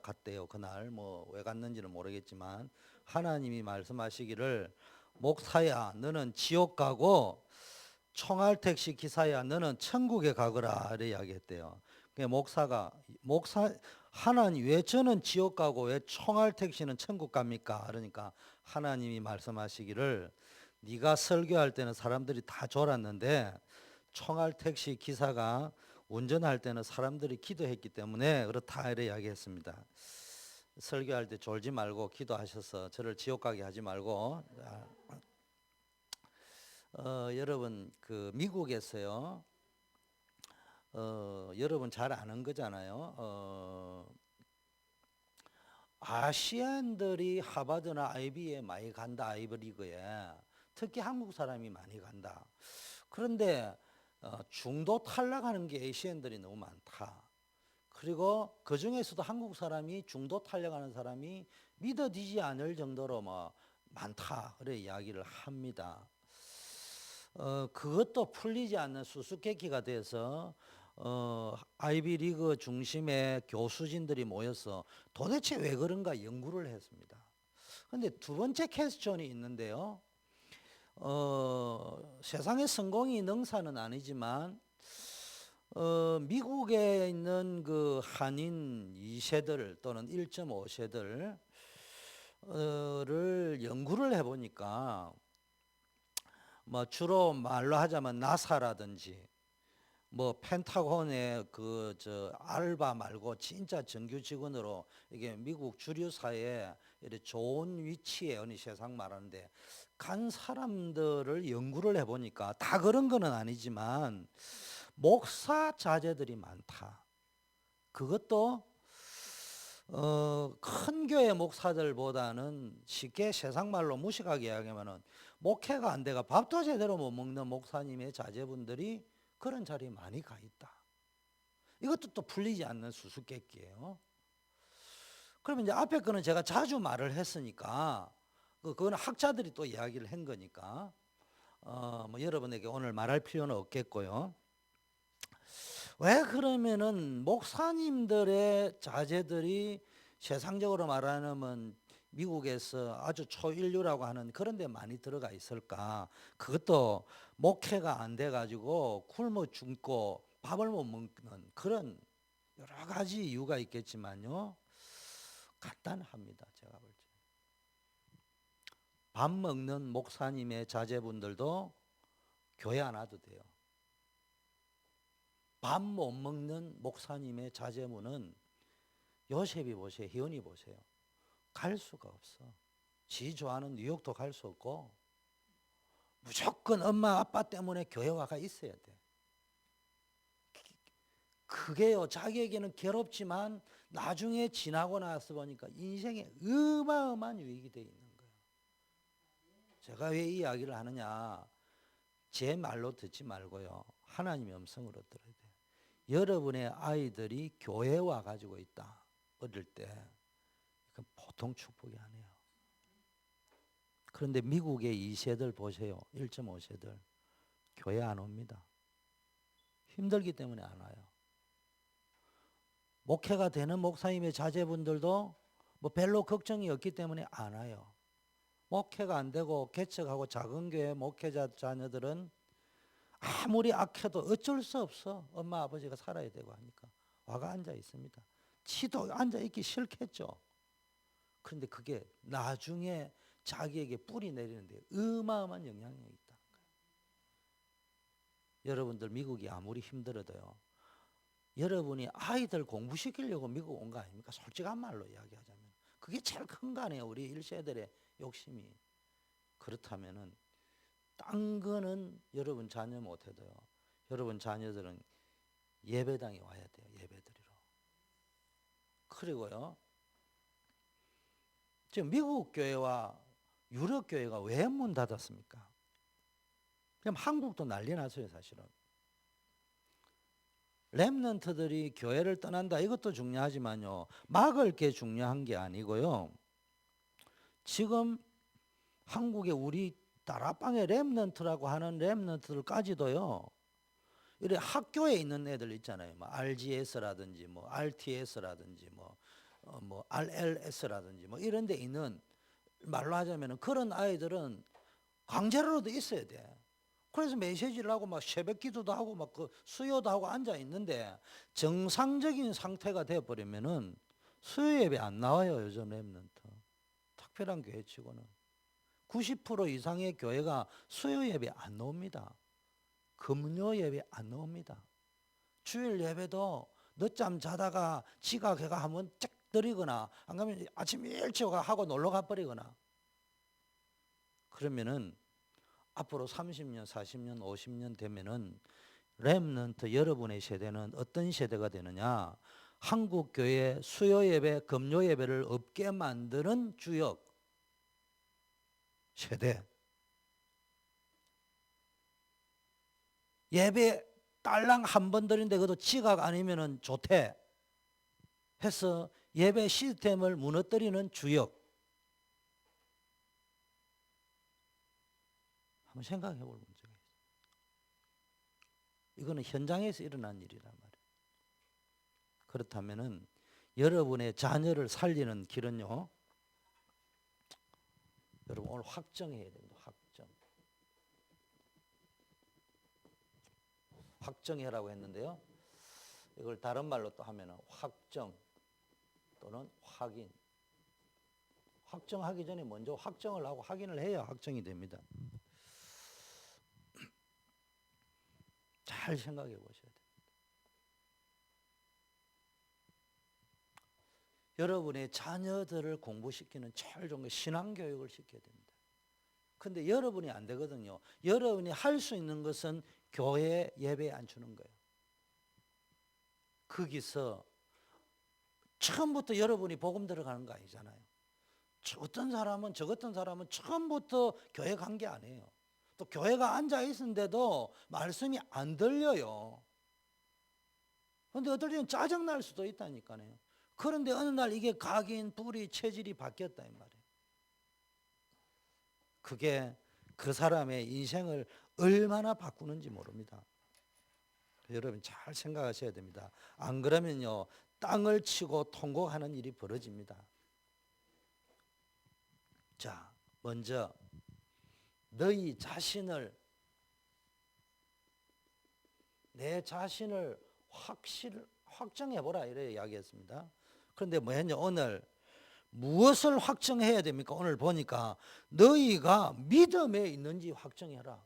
갔대요. 그날 뭐 왜 갔는지는 모르겠지만 하나님이 말씀하시기를 목사야 너는 지옥 가고 총알택시 기사야 너는 천국에 가거라 이렇게 이야기했대요. 목사 하나님 왜 저는 지옥 가고 왜 총알택시는 천국 갑니까? 그러니까 하나님이 말씀하시기를 네가 설교할 때는 사람들이 다 졸았는데 총알택시 기사가 운전할 때는 사람들이 기도했기 때문에 그렇다 이렇게 이야기했습니다. 설교할 때 졸지 말고 기도하셔서 저를 지옥 가게 하지 말고. 여러분 그 미국에서요. 여러분 잘 아는 거잖아요. 아시안들이 하버드나 아이비에 많이 간다. 아이브리그에 특히 한국 사람이 많이 간다. 그런데 중도 탈락하는 게 아시안들이 너무 많다. 그리고 그 중에서도 한국 사람이 중도 탈락하는 사람이 믿어지지 않을 정도로 뭐 많다. 그래 이야기를 합니다. 그것도 풀리지 않는 수수께끼가 돼서 아이비리그 중심의 교수진들이 모여서 도대체 왜 그런가 연구를 했습니다. 그런데 두 번째 퀘스천이 있는데요. 세상의 성공이 능사는 아니지만 미국에 있는 그 한인 2세들 또는 1.5세들을 연구를 해보니까 뭐 주로 말로 하자면 나사라든지 뭐 펜타곤의 그 저 알바 말고 진짜 정규 직원으로 이게 미국 주류 사회에 이렇게 좋은 위치에 어느 세상 말하는데 간 사람들을 연구를 해보니까 다 그런 거는 아니지만 목사 자제들이 많다. 그것도 큰 교회 목사들보다는 쉽게 세상 말로 무식하게 이야기하면은 목회가 안 돼가 밥도 제대로 못 먹는 목사님의 자제분들이 그런 자리에 많이 가 있다. 이것도 또 풀리지 않는 수수께끼예요. 그러면 이제 앞에 거는 제가 자주 말을 했으니까 그거는 학자들이 또 이야기를 한 거니까 뭐 여러분에게 오늘 말할 필요는 없겠고요. 왜 그러면은 목사님들의 자제들이 세상적으로 말하면 미국에서 아주 초인류라고 하는 그런 데 많이 들어가 있을까? 그것도 목회가 안 돼 가지고 굶어 죽고 밥을 못 먹는 그런 여러 가지 이유가 있겠지만요. 간단합니다. 제가 볼 때. 밥 먹는 목사님의 자제분들도 교회 안 와도 돼요. 밥 못 먹는 목사님의 자제분은 요셉이 보세요. 희연이 보세요. 갈 수가 없어. 지 좋아하는 뉴욕도 갈 수 없고 무조건 엄마 아빠 때문에 교회 와가 있어야 돼. 그게요 자기에게는 괴롭지만 나중에 지나고 나서 보니까 인생에 어마어마한 유익이 되어 있는 거예요. 제가 왜 이 이야기를 하느냐. 제 말로 듣지 말고요. 하나님의 음성으로 들어야 돼요. 여러분의 아이들이 교회 와가지고 있다. 어릴 때. 그건 보통 축복이 아니에요. 그런데 미국의 2세들 보세요. 1.5세들. 교회 안 옵니다. 힘들기 때문에 안 와요. 목회가 되는 목사님의 자제분들도 뭐 별로 걱정이 없기 때문에 안 와요. 목회가 안 되고 개척하고 작은 교회 목회자 자녀들은 아무리 악해도 어쩔 수 없어. 엄마 아버지가 살아야 되고 하니까 와가 앉아 있습니다. 지도 앉아 있기 싫겠죠. 그런데 그게 나중에 자기에게 뿌리 내리는데 어마어마한 영향력이 있다는 거예요. 여러분들 미국이 아무리 힘들어도요. 여러분이 아이들 공부시키려고 미국 온 거 아닙니까? 솔직한 말로 이야기하자면. 그게 제일 큰 거 아니에요. 우리 1세들의 욕심이. 그렇다면은 딴 거는 여러분 자녀 못해도요. 여러분 자녀들은 예배당에 와야 돼요. 예배드리러. 그리고요. 지금 미국 교회와 유럽 교회가 왜 문 닫았습니까? 그럼 한국도 난리 났어요, 사실은. 렘넌트들이 교회를 떠난다 이것도 중요하지만요. 막을 게 중요한 게 아니고요. 지금 한국에 우리 다락방에 렘넌트라고 하는 렘넌트들까지도요. 이래 학교에 있는 애들 있잖아요. 뭐 RGS라든지 뭐 RTS라든지 뭐 뭐 RLS라든지 뭐 이런 데 있는, 말로 하자면 그런 아이들은 강제로라도 있어야 돼. 그래서 메시지를 하고 막 새벽 기도도 하고 막 그 수요도 하고 앉아 있는데, 정상적인 상태가 되어 버리면은 수요 예배 안 나와요. 요즘 랩런트 특별한 교회 치고는 90% 이상의 교회가 수요 예배 안 나옵니다. 금요 예배 안 나옵니다. 주일 예배도 늦잠 자다가 지각해가 한번 쫙 드리거나, 안 가면 아침 일찍 하고 놀러 가버리거나. 그러면은 앞으로 30년, 40년, 50년 되면은 렘넌트 여러분의 세대는 어떤 세대가 되느냐? 한국 교회 수요 예배, 금요 예배를 없게 만드는 주역 세대. 예배 딸랑 한 번 드린데 그것도 지각 아니면은 좋대 해서 예배 시스템을 무너뜨리는 주역. 한번 생각해 볼 문제가 있어요. 이거는 현장에서 일어난 일이란 말이에요. 그렇다면은 여러분의 자녀를 살리는 길은요, 여러분 오늘 확정해야 됩니다. 확정해라고 했는데요, 이걸 다른 말로 또 하면은 확정 또는 확인. 확정하기 전에 먼저 확정을 하고 확인을 해야 확정이 됩니다. 잘 생각해 보셔야 돼요. 여러분의 자녀들을 공부시키는 제일 좋은 게 신앙교육을 시켜야 됩니다. 근데 여러분이 안 되거든요. 여러분이 할 수 있는 것은 교회 예배에 앉히는 거예요. 거기서 처음부터 여러분이 복음 들어가는 거 아니잖아요. 어떤 사람은, 저 같은 사람은 처음부터 교회 간 게 아니에요. 또 교회가 앉아 있는데도 말씀이 안 들려요. 그런데 어떨 때는 짜증날 수도 있다니까요. 그런데 어느 날 이게 각인, 뿌리, 체질이 바뀌었다 이 말이에요. 그게 그 사람의 인생을 얼마나 바꾸는지 모릅니다. 여러분 잘 생각하셔야 됩니다. 안 그러면요, 땅을 치고 통곡하는 일이 벌어집니다. 자, 먼저 너희 자신을, 내 자신을 확정해보라 이래 이야기했습니다. 그런데 뭐였냐, 오늘 무엇을 확정해야 됩니까? 오늘 보니까 너희가 믿음에 있는지 확정해라.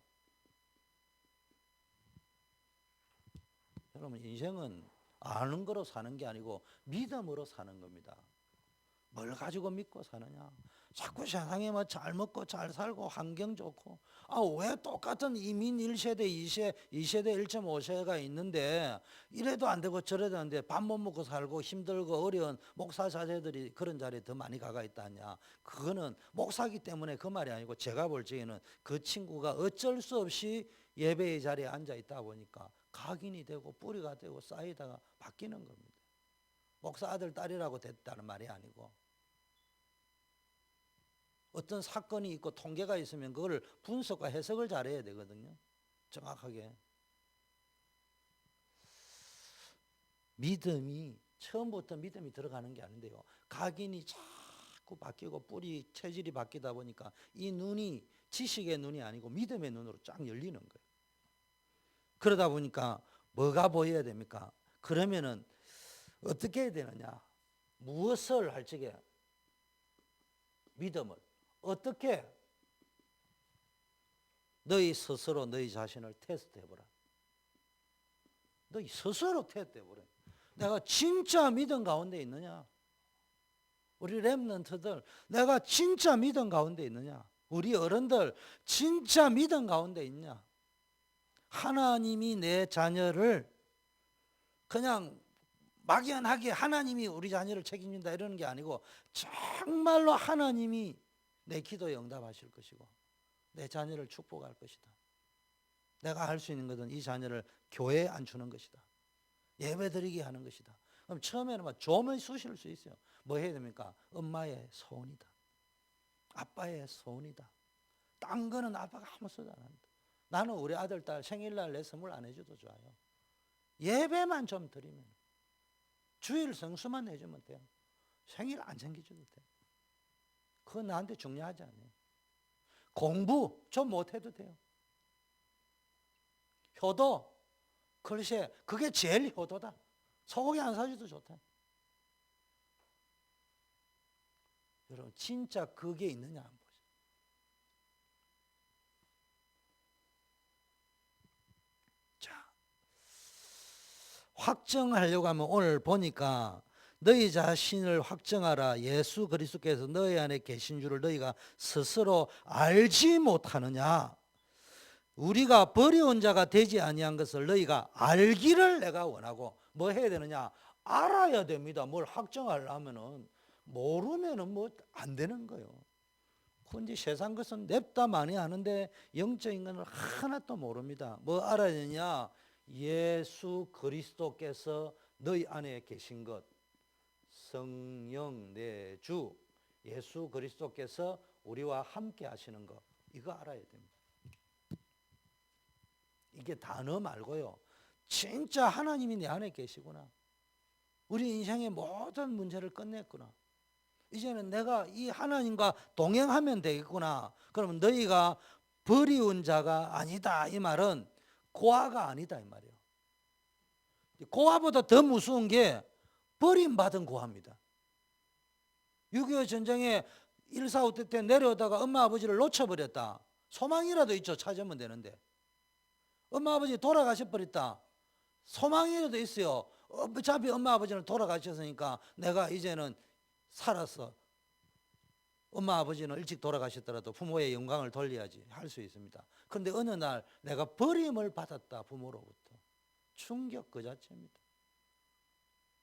여러분 인생은 아는 거로 사는 게 아니고 믿음으로 사는 겁니다. 뭘 가지고 믿고 사느냐? 자꾸 세상에 뭐 잘 먹고 잘 살고 환경 좋고, 왜 똑같은 이민 1세대, 2세대, 1.5세가 있는데 이래도 안 되고 저래도 안 돼, 밥 못 먹고 살고 힘들고 어려운 목사 자제들이 그런 자리에 더 많이 가가 있다냐? 그거는 목사기 때문에 그 말이 아니고, 제가 볼 적에는 그 친구가 어쩔 수 없이 예배의 자리에 앉아 있다 보니까 각인이 되고 뿌리가 되고 쌓이다가 바뀌는 겁니다. 목사 아들 딸이라고 됐다는 말이 아니고, 어떤 사건이 있고 통계가 있으면 그걸 분석과 해석을 잘해야 되거든요. 정확하게. 믿음이 처음부터 믿음이 들어가는 게 아닌데요, 각인이 자꾸 바뀌고 뿌리 체질이 바뀌다 보니까 이 눈이 지식의 눈이 아니고 믿음의 눈으로 쫙 열리는 거예요. 그러다 보니까 뭐가 보여야 됩니까? 그러면은 어떻게 해야 되느냐? 무엇을 할 적에 믿음을 어떻게, 너희 스스로 너희 자신을 테스트해보라. 너희 스스로 테스트해보라. 내가 진짜 믿음 가운데 있느냐? 우리 렘넌트들, 내가 진짜 믿음 가운데 있느냐? 우리 어른들 진짜 믿음 가운데 있냐? 하나님이 내 자녀를 그냥 막연하게 하나님이 우리 자녀를 책임진다 이러는 게 아니고, 정말로 하나님이 내 기도에 응답하실 것이고 내 자녀를 축복할 것이다. 내가 할 수 있는 것은 이 자녀를 교회에 앉히는 것이다. 예배드리게 하는 것이다. 그럼 처음에는 막 좀을 쑤실 수 있어요. 뭐 해야 됩니까? 엄마의 소원이다. 아빠의 소원이다. 딴 거는 아빠가 아무것도 안 한다. 나는 우리 아들 딸 생일날 내 선물 안 해줘도 좋아요. 예배만 좀 드리면, 주일 성수만 해주면 돼요. 생일 안 챙겨줘도 돼. 그건 나한테 중요하지 않아요. 공부 좀 못해도 돼요. 효도, 글쎄 그게 제일 효도다. 소고기 안 사줘도 좋다. 여러분 진짜 그게 있느냐 한번 보세요. 자, 확정하려고 하면 오늘 보니까 너희 자신을 확정하라. 예수 그리스도께서 너희 안에 계신 줄을 너희가 스스로 알지 못하느냐. 우리가 버려온 자가 되지 아니한 것을 너희가 알기를 내가 원하고 뭐 해야 되느냐? 알아야 됩니다. 뭘 확정하려면은 모르면은 뭐 안 되는 거예요. 그런데 세상 것은 냅다 많이 아는데 영적인 것은 하나도 모릅니다. 뭐 알아야 되냐? 예수 그리스도께서 너희 안에 계신 것, 성령 내 주 예수 그리스도께서 우리와 함께 하시는 것, 이거 알아야 됩니다. 이게 단어 말고요. 진짜 하나님이 내 안에 계시구나. 우리 인생의 모든 문제를 끝냈구나. 이제는 내가 이 하나님과 동행하면 되겠구나. 그러면 너희가 버리운 자가 아니다. 이 말은 고아가 아니다 이 말이에요. 고아보다 더 무서운 게 버림받은 고아입니다. 6.25 전쟁에 1.4.5 때 내려오다가 엄마 아버지를 놓쳐버렸다. 소망이라도 있죠. 찾으면 되는데. 엄마 아버지 돌아가셔버렸다. 소망이라도 있어요. 어차피 엄마 아버지는 돌아가셨으니까 내가 이제는 살았어. 엄마 아버지는 일찍 돌아가셨더라도 부모의 영광을 돌려야지 할 수 있습니다. 그런데 어느 날 내가 버림을 받았다. 부모로부터. 충격 그 자체입니다.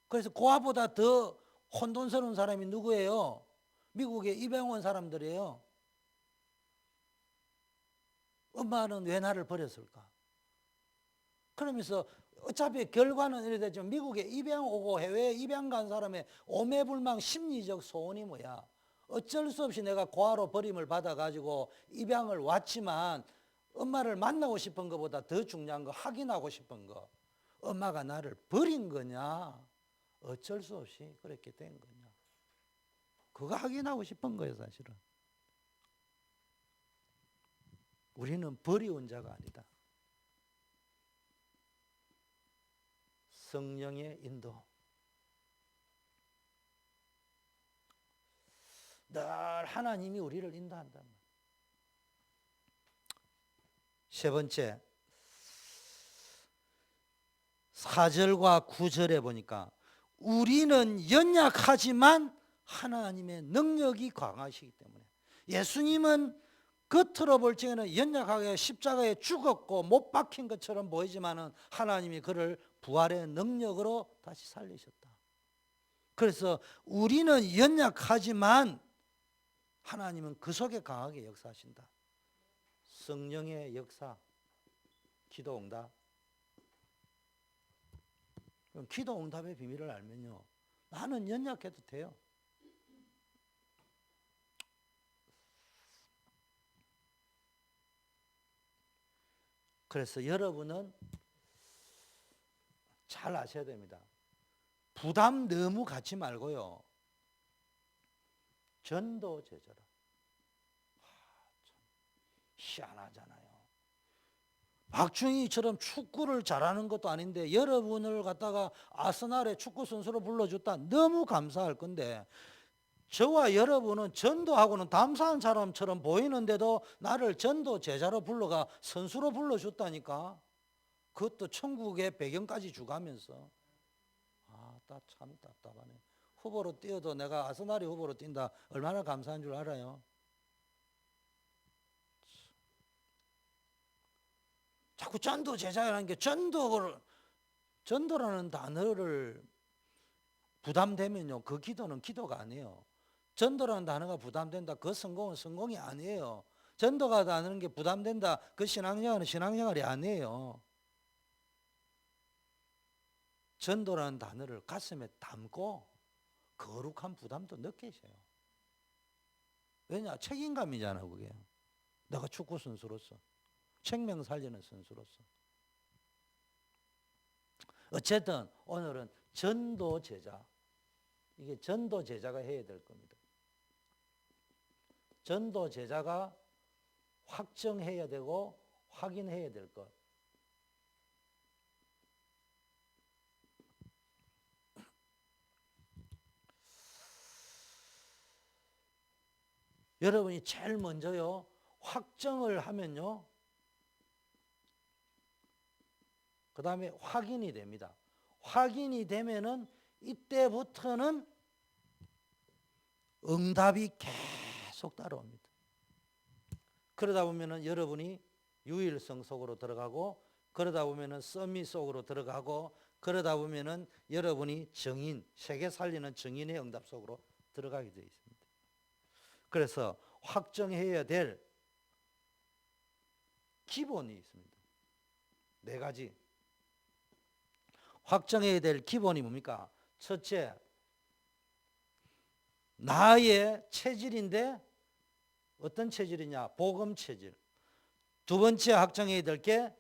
그래서 고아보다 더 혼돈스러운 사람이 누구예요? 미국의 입양 온 사람들이에요. 엄마는 왜 나를 버렸을까? 그러면서 어차피 결과는 이래 되지만 미국에 입양 오고 해외에 입양 간 사람의 오매불망 심리적 소원이 뭐야? 어쩔 수 없이 내가 고아로 버림을 받아가지고 입양을 왔지만 엄마를 만나고 싶은 것보다 더 중요한 거 확인하고 싶은 거. 엄마가 나를 버린 거냐? 어쩔 수 없이 그렇게 된 거냐? 그거 확인하고 싶은 거예요 사실은. 우리는 버리운 자가 아니다. 성령의 인도. 늘 하나님이 우리를 인도한다. 세 번째, 4절과 9절에 보니까 우리는 연약하지만 하나님의 능력이 강하시기 때문에 예수님은 겉으로 볼 적에는 연약하게 십자가에 죽었고 못 박힌 것처럼 보이지만은 하나님이 그를 부활의 능력으로 다시 살리셨다. 그래서 우리는 연약하지만 하나님은 그 속에 강하게 역사하신다. 성령의 역사, 기도 응답. 그럼 기도 응답의 비밀을 알면요, 나는 연약해도 돼요. 그래서 여러분은 잘 아셔야 됩니다. 부담 너무 갖지 말고요, 전도 제자라. 참 희한하잖아요. 박중희처럼 축구를 잘하는 것도 아닌데 여러분을 갖다가 아스날의 축구 선수로 불러줬다. 너무 감사할 건데 저와 여러분은 전도하고는 담사한 사람처럼 보이는데도 나를 전도 제자로 불러가 선수로 불러줬다니까. 그것도 천국의 배경까지 주가면서. 참 답답하네. 후보로 뛰어도 내가 아스날이 후보로 뛴다. 얼마나 감사한 줄 알아요? 자꾸 전도 제자라는 게 전도라는 단어를 부담되면요, 그 기도는 기도가 아니에요. 전도라는 단어가 부담된다, 그 성공은 성공이 아니에요. 전도가 하는 게 부담된다, 그 신앙생활은 신앙생활이 아니에요. 전도라는 단어를 가슴에 담고 거룩한 부담도 느끼세요. 왜냐? 책임감이잖아 그게. 내가 축구 선수로서 생명 살리는 선수로서. 어쨌든 오늘은 전도 제자. 이게 전도 제자가 해야 될 겁니다. 전도 제자가 확정해야 되고 확인해야 될 것. 여러분이 제일 먼저요, 확정을 하면요, 그 다음에 확인이 됩니다. 확인이 되면은 이때부터는 응답이 계속 따라옵니다. 그러다 보면은 여러분이 유일성 속으로 들어가고, 그러다 보면은 서밋 속으로 들어가고, 그러다 보면은 여러분이 정인, 세계 살리는 정인의 응답 속으로 들어가게 되어 있습니다. 그래서 확정해야 될 기본이 있습니다. 4가지. 확정해야 될 기본이 뭡니까? 첫째, 나의 체질인데 어떤 체질이냐? 복음 체질. 두 번째 확정해야 될 게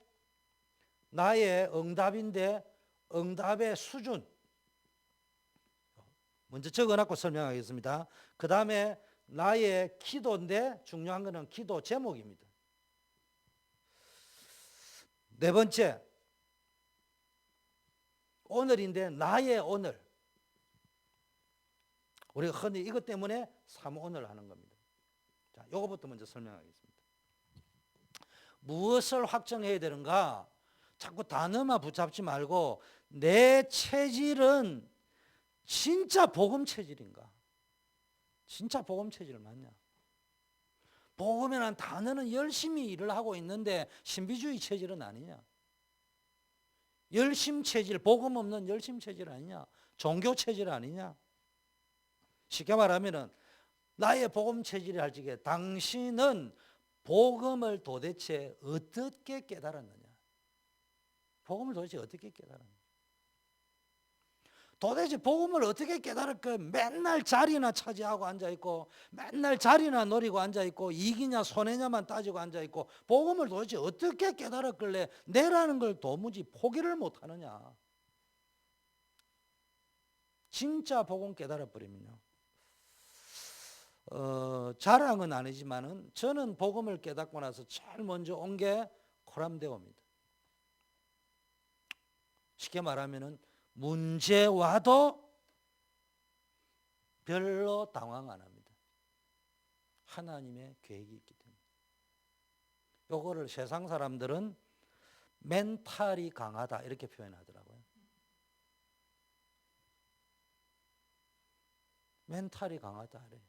나의 응답인데 응답의 수준. 먼저 적어놓고 설명하겠습니다. 그 다음에 나의 기도인데 중요한 것은 기도 제목입니다. 4번째, 오늘인데 나의 오늘. 우리가 흔히 이것 때문에 3오늘 하는 겁니다. 자, 요거부터 먼저 설명하겠습니다. 무엇을 확정해야 되는가? 자꾸 단어만 붙잡지 말고 내 체질은 진짜 복음 체질인가? 진짜 복음 체질 맞냐? 복음이라는 단어는 열심히 일을 하고 있는데 신비주의 체질은 아니냐? 열심 체질, 복음 없는 열심 체질 아니냐? 종교 체질 아니냐? 쉽게 말하면은 나의 복음 체질이 할 적에 당신은 복음을 도대체 어떻게 깨달았느냐? 복음을 도대체 어떻게 깨달았느냐? 도대체 복음을 어떻게 깨달을 까? 맨날 자리나 차지하고 앉아있고 맨날 자리나 노리고 앉아있고 이기냐 손해냐만 따지고 앉아있고 복음을 도대체 어떻게 깨달았길래 내라는 걸 도무지 포기를 못하느냐? 진짜 복음 깨달아버리면요, 자랑은 아니지만은 저는 복음을 깨닫고 나서 제일 먼저 온 게 코람데오입니다. 쉽게 말하면은 문제 와도 별로 당황 안 합니다. 하나님의 계획이 있기 때문에. 요거를 세상 사람들은 멘탈이 강하다 이렇게 표현하더라고요. 멘탈이 강하다 그래요.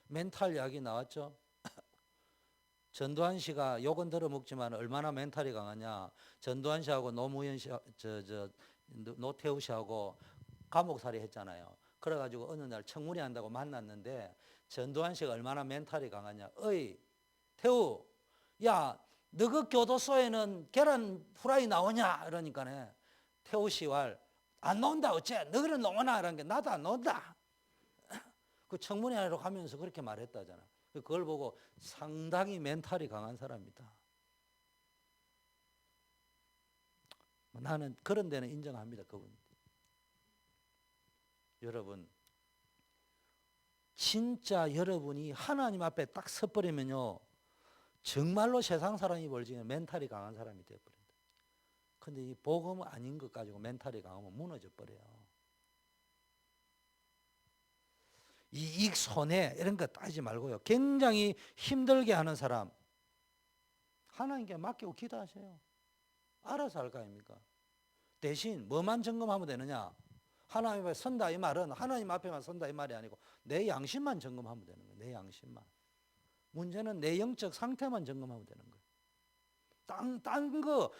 멘탈 이야기 나왔죠? 전두환 씨가 욕은 들어먹지만 얼마나 멘탈이 강하냐. 전두환 씨하고 노무현 씨, 노태우 씨하고 감옥살이 했잖아요. 그래가지고 어느 날 청문회 한다고 만났는데 전두환 씨가 얼마나 멘탈이 강하냐. 어이 태우, 야 너 그 교도소에는 계란 후라이 나오냐? 이러니까네 태우 씨와 안 나온다 어째? 너희는 나오나? 이런 게 나도 안 나온다. 그 청문회 하러 가면서 그렇게 말했다잖아. 그걸 보고 상당히 멘탈이 강한 사람이다. 나는 그런 데는 인정합니다. 그분. 여러분, 진짜 여러분이 하나님 앞에 딱 섰버리면요, 정말로 세상 사람이 벌지에 멘탈이 강한 사람이 되어버린다. 근데 이 복음 아닌 것 가지고 멘탈이 강하면 무너져 버려요. 이익 손해 이런 거 따지지 말고요, 굉장히 힘들게 하는 사람 하나님께 맡기고 기도하세요. 알아서 할 거 아닙니까? 대신 뭐만 점검하면 되느냐? 하나님 앞에 선다 이 말은 하나님 앞에만 선다 이 말이 아니고 내 양심만 점검하면 되는 거예요. 내 양심만. 문제는 내 영적 상태만 점검하면 되는 거예요. 딴 거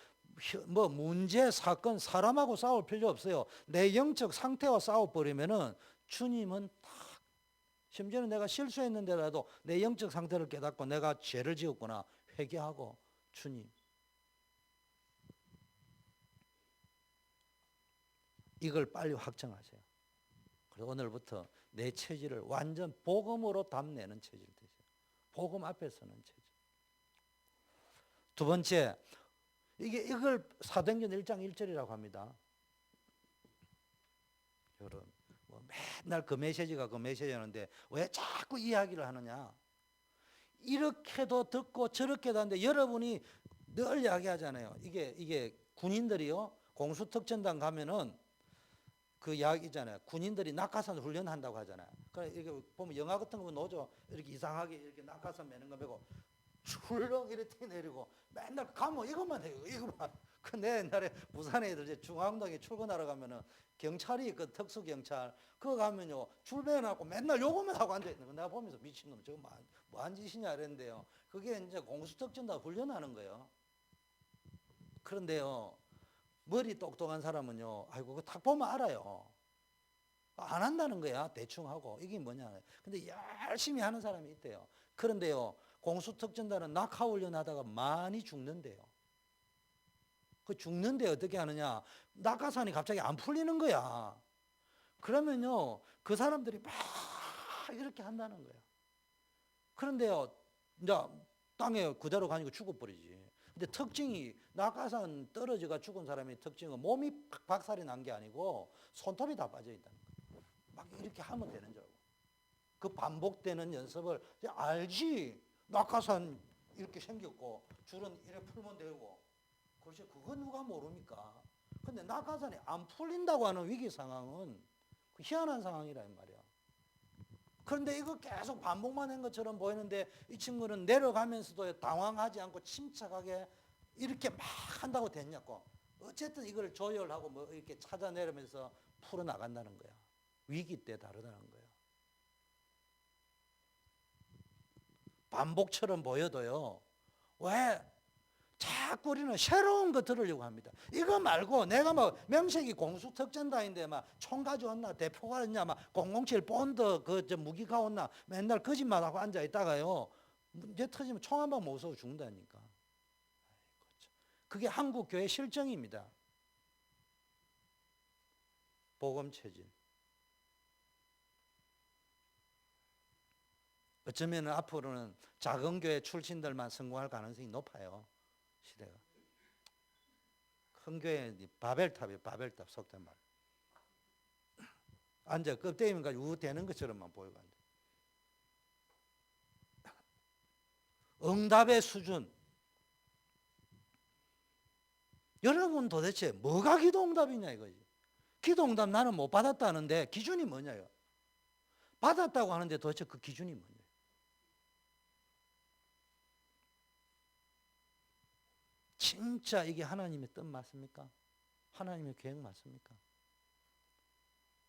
뭐 문제, 사건, 사람하고 싸울 필요 없어요. 내 영적 상태와 싸워버리면은 주님은 딱, 심지어는 내가 실수했는데라도 내 영적 상태를 깨닫고 내가 죄를 지었구나 회개하고 주님 이걸 빨리 확정하세요. 그래서 오늘부터 내 체질을 완전 복음으로 담내는 체질 되세요. 복음 앞에 서는 체질. 두 번째, 이걸 사도행전 1장 1절이라고 합니다. 여러분, 맨날 그 메시지가 그 메시지였는데 왜 자꾸 이야기를 하느냐? 이렇게도 듣고 저렇게도 하는데 여러분이 늘 이야기하잖아요. 이게 군인들이요. 공수특전단 가면은 그 이야기잖아요. 군인들이 낙하산 훈련한다고 하잖아요. 그래 이렇게 보면 영화 같은 거 보면 노조 이렇게 이상하게 이렇게 낙하산 매는 거 매고 출렁 이렇게 내리고 맨날 가면 이것만 해요. 이것만. 근데 옛날에 부산에 이제 중앙동에 출근하러 가면은 경찰이 그 특수 경찰 그거 가면요 출배해놓고 맨날 요것만 하고 앉아 있는 거 내가 보면서 미친놈 저거 뭐한 짓이냐 이랬는데요. 그게 이제 공수특전단 훈련하는 거예요. 그런데요 머리 똑똑한 사람은요 아이고 그거 딱 보면 알아요. 안 한다는 거야 대충 하고 이게 뭐냐. 근데 열심히 하는 사람이 있대요. 그런데요 공수특전단은 낙하훈련 하다가 많이 죽는데요. 그 죽는데 어떻게 하느냐. 낙하산이 갑자기 안 풀리는 거야. 그러면요 그 사람들이 막 이렇게 한다는 거야. 그런데요 이제 땅에 그대로 가니까 죽어버리지. 근데 특징이 낙하산 떨어져가 죽은 사람의 특징은 몸이 박살이 난 게 아니고 손톱이 다 빠져 있다는 거야. 막 이렇게 하면 되는 줄 알고. 그 반복되는 연습을 알지. 낙하산 이렇게 생겼고 줄은 이렇게 풀면 되고. 그렇지 그거 누가 모릅니까? 근데 낙하산이 안 풀린다고 하는 위기 상황은 그 희한한 상황이라 이 말이야. 그런데 이거 계속 반복만 한 것처럼 보이는데 이 친구는 내려가면서도 당황하지 않고 침착하게 이렇게 막 한다고 됐냐고. 어쨌든 이걸 조율하고 뭐 이렇게 찾아내려면서 풀어나간다는 거야. 위기 때 다르다는 거야. 반복처럼 보여도요. 왜? 자꾸 우리는 새로운 거 들으려고 합니다. 이거 말고 내가 뭐 명색이 공수특전단인데 막 총 가져왔나 대표가 왔냐 막 007 본드 그 무기가 왔나 맨날 거짓말하고 앉아 있다가요. 문제 터지면 총 한 방 못 쏘고 죽는다니까. 그게 한국 교회 실정입니다. 복음 체질. 어쩌면 앞으로는 작은 교회 출신들만 성공할 가능성이 높아요. 시대가. 큰 교회 바벨탑이에요. 바벨탑 속된 말. 앉아 껍데기만 가지고 우 되는 것처럼만 보이고 앉아. 응답의 수준. 여러분 도대체 뭐가 기도 응답이냐 이거지. 기도 응답 나는 못 받았다는데 기준이 뭐냐요. 받았다고 하는데 도대체 그 기준이 뭐냐. 진짜 이게 하나님의 뜻 맞습니까? 하나님의 계획 맞습니까?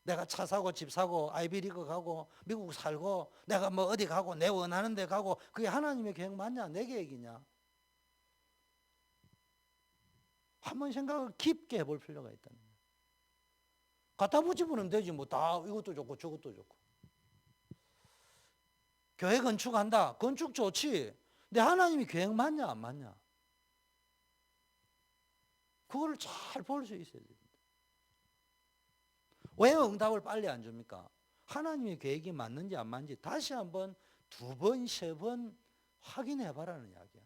내가 차 사고 집 사고 아이비리그 가고 미국 살고 내가 뭐 어디 가고 내 원하는 데 가고 그게 하나님의 계획 맞냐? 내 계획이냐? 한번 생각을 깊게 해볼 필요가 있다는 거예요. 갖다 붙이면 되지 뭐 다 이것도 좋고 저것도 좋고. 교회 건축한다. 건축 좋지. 근데 하나님이 계획 맞냐 안 맞냐? 그걸 잘 볼 수 있어야 됩니다. 왜 응답을 빨리 안 줍니까? 하나님의 계획이 맞는지 안 맞는지 다시 한번 두 번, 세 번 확인해 봐라는 이야기야.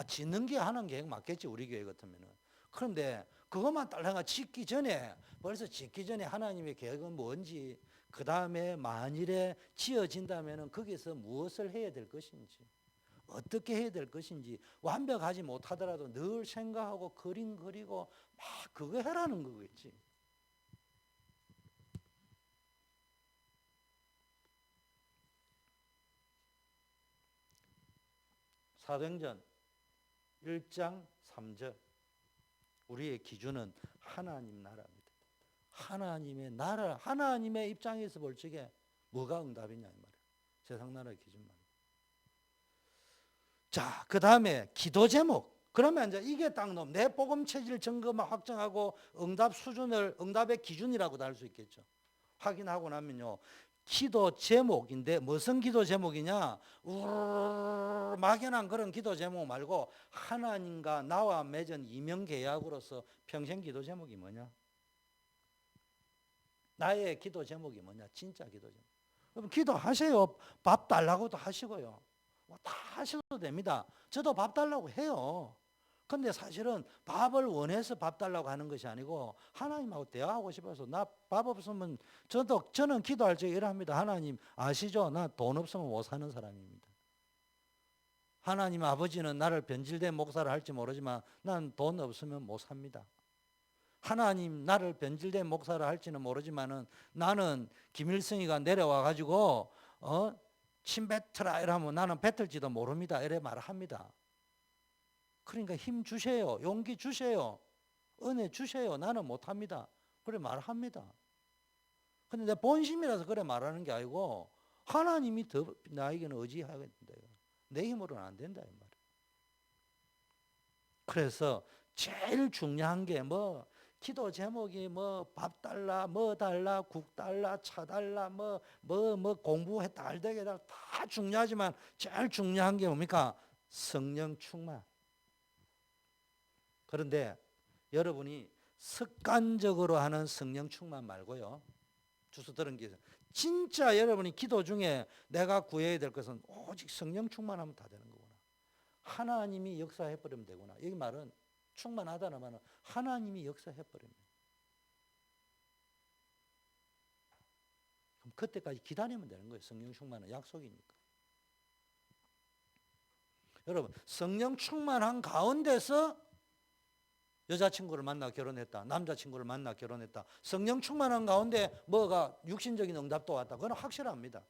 짓는 게 하는 계획 맞겠지 우리 교회 같으면은. 그런데 그것만 딸랑아 짓기 전에 벌써 짓기 전에 하나님의 계획은 뭔지 그 다음에 만일에 지어진다면은 거기서 무엇을 해야 될 것인지 어떻게 해야 될 것인지 완벽하지 못하더라도 늘 생각하고 그림 그리고 막 그거 해라는 거겠지. 사도행전 1장 3절 우리의 기준은 하나님 나라입니다. 하나님의 나라, 하나님의 입장에서 볼 적에 뭐가 응답이냐 이 말이에요. 세상 나라의 기준만. 자, 그 다음에 기도 제목. 그러면 이제 이게 딱 내 복음 체질 점검을 확정하고 응답 수준을 응답의 기준이라고도 할 수 있겠죠. 확인하고 나면요. 기도 제목인데 무슨 기도 제목이냐? 막연한 그런 기도 제목 말고 하나님과 나와 맺은 이명 계약으로서 평생 기도 제목이 뭐냐? 나의 기도 제목이 뭐냐? 진짜 기도 제목. 여러분 기도하세요. 밥 달라고도 하시고요. 다 하셔도 됩니다. 저도 밥 달라고 해요. 근데 사실은 밥을 원해서 밥 달라고 하는 것이 아니고 하나님하고 대화하고 싶어서 나 밥 없으면 저는 기도할 적에 이러합니다. 하나님 아시죠? 나 돈 없으면 못 사는 사람입니다. 하나님 아버지는 나를 변질된 목사를 할지 모르지만 난 돈 없으면 못 삽니다. 하나님 나를 변질된 목사를 할지는 모르지만은 나는 김일성이가 내려와 가지고 침 뱉어라 이러면 나는 뱉을지도 모릅니다. 이래 말합니다. 그러니까 힘 주세요. 용기 주세요. 은혜 주세요. 나는 못합니다. 그래 말합니다. 근데 내 본심이라서 그래 말하는 게 아니고 하나님이 더 나에게는 의지하겠는데 내 힘으로는 안 된다 이 말이에요. 그래서 제일 중요한 게 뭐 기도 제목이 뭐 밥 달라, 뭐 달라, 국 달라, 차 달라, 뭐 공부했다 알되게 다 중요하지만 제일 중요한 게 뭡니까? 성령 충만. 그런데 여러분이 습관적으로 하는 성령 충만 말고요. 주소 들은 게 진짜 여러분이 기도 중에 내가 구해야 될 것은 오직 성령 충만하면 다 되는 거구나. 하나님이 역사해 버리면 되구나. 여기 말은 충만하다는 말은 하나님이 역사해 버리면. 그럼 그때까지 기다리면 되는 거예요. 성령 충만은 약속이니까. 여러분 성령 충만한 가운데서 여자친구를 만나 결혼했다. 남자친구를 만나 결혼했다. 성령 충만한 가운데 뭐가 육신적인 응답도 왔다. 그건 확실합니다.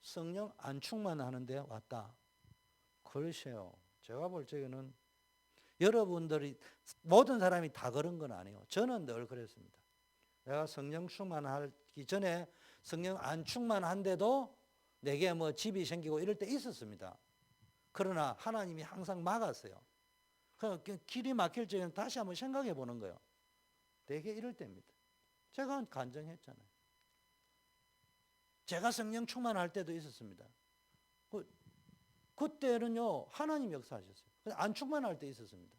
성령 안 충만하는데 왔다. 그러세요. 제가 볼 적에는 여러분들이 모든 사람이 다 그런 건 아니에요. 저는 늘 그랬습니다. 내가 성령 충만하기 전에 성령 안 충만한데도 내게 뭐 집이 생기고 이럴 때 있었습니다. 그러나 하나님이 항상 막았어요. 길이 막힐 적에는 다시 한번 생각해 보는 거예요. 되게 이럴 때입니다. 제가 간증했잖아요. 제가 성령 충만할 때도 있었습니다. 그때는요 하나님 역사하셨어요. 안 충만할 때 있었습니다.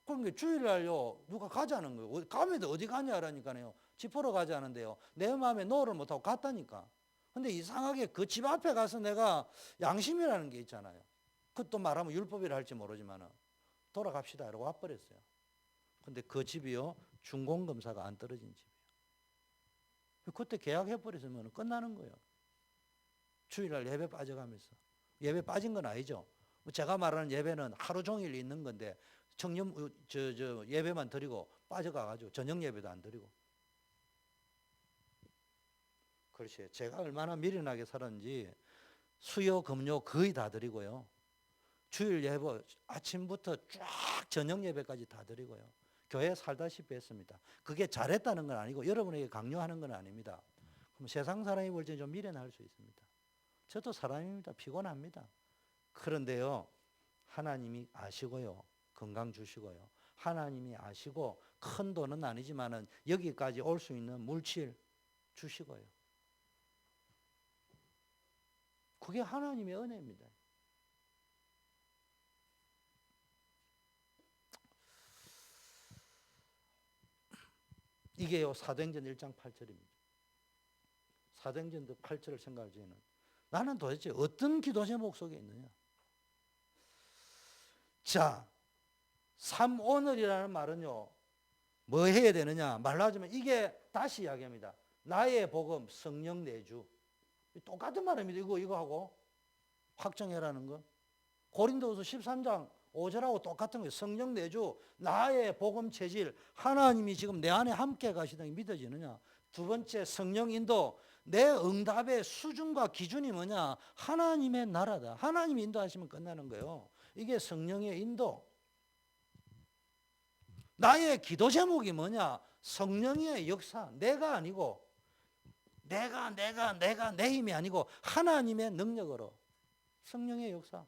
그러니까 주일날요 누가 가자는 거예요. 가면 어디 가냐라니까요. 집 보러 가자는데요. 내 마음에 노를 못하고 갔다니까. 근데 이상하게 그 집 앞에 가서 내가 양심이라는 게 있잖아요. 그것도 말하면 율법이라 할지 모르지만 돌아갑시다 이러고 와버렸어요. 근데 그 집이요 중공검사가 안 떨어진 집이에요. 그때 계약해버렸으면 끝나는 거예요. 주일날 예배 빠져가면서. 예배 빠진 건 아니죠. 제가 말하는 예배는 하루 종일 있는 건데 청년 예배만 드리고 빠져가가지고 저녁 예배도 안 드리고. 그렇지. 제가 얼마나 미련하게 살았는지 수요 금요 거의 다 드리고요. 주일 예배 아침부터 쫙 저녁 예배까지 다 드리고요. 교회 살다시피 했습니다. 그게 잘했다는 건 아니고 여러분에게 강요하는 건 아닙니다. 그럼 세상 사람이 볼 때 좀 미련할 수 있습니다. 저도 사람입니다. 피곤합니다. 그런데요. 하나님이 아시고요. 건강 주시고요. 하나님이 아시고 큰 돈은 아니지만은 여기까지 올 수 있는 물질 주시고요. 그게 하나님의 은혜입니다. 이게요 사도행전 1장 8절입니다. 사도행전 8절을 생각할 때는 나는 도대체 어떤 기도 제목 속에 있느냐. 자, 삼오늘이라는 말은요 뭐 해야 되느냐 말로 하자면 이게 다시 이야기합니다. 나의 복음 성령 내주. 똑같은 말입니다. 이거 하고 확정해라는 거. 고린도후서 13장 5절하고 똑같은 거예요. 성령 내주, 나의 복음 체질, 하나님이 지금 내 안에 함께 가시다는 게 믿어지느냐. 두 번째 성령 인도, 내 응답의 수준과 기준이 뭐냐. 하나님의 나라다. 하나님이 인도하시면 끝나는 거예요. 이게 성령의 인도. 나의 기도 제목이 뭐냐. 성령의 역사, 내가 아니고 내가 내 힘이 아니고 하나님의 능력으로 성령의 역사.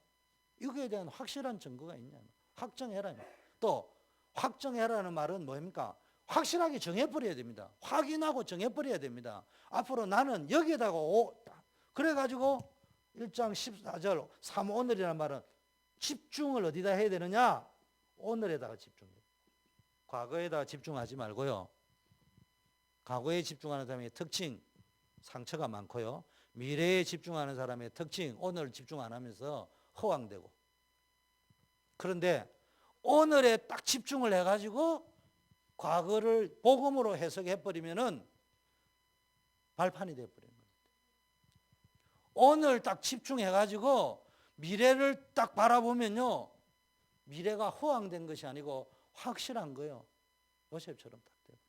이거에 대한 확실한 증거가 있냐. 확정해라. 또 확정해라는 말은 뭡니까? 확실하게 정해버려야 됩니다. 확인하고 정해버려야 됩니다. 앞으로 나는 여기에다가 그래가지고 1장 14절 3오늘이라는 말은 집중을 어디다 해야 되느냐? 오늘에다가 집중해요. 과거에다가 집중하지 말고요. 과거에 집중하는 사람의 특징 상처가 많고요. 미래에 집중하는 사람의 특징 오늘 집중 안 하면서 허황되고. 그런데 오늘에 딱 집중을 해가지고 과거를 복음으로 해석해버리면은 발판이 돼버리는 거예요. 오늘 딱 집중해가지고 미래를 딱 바라보면요, 미래가 허황된 것이 아니고 확실한 거예요. 요셉처럼 딱 돼버려요.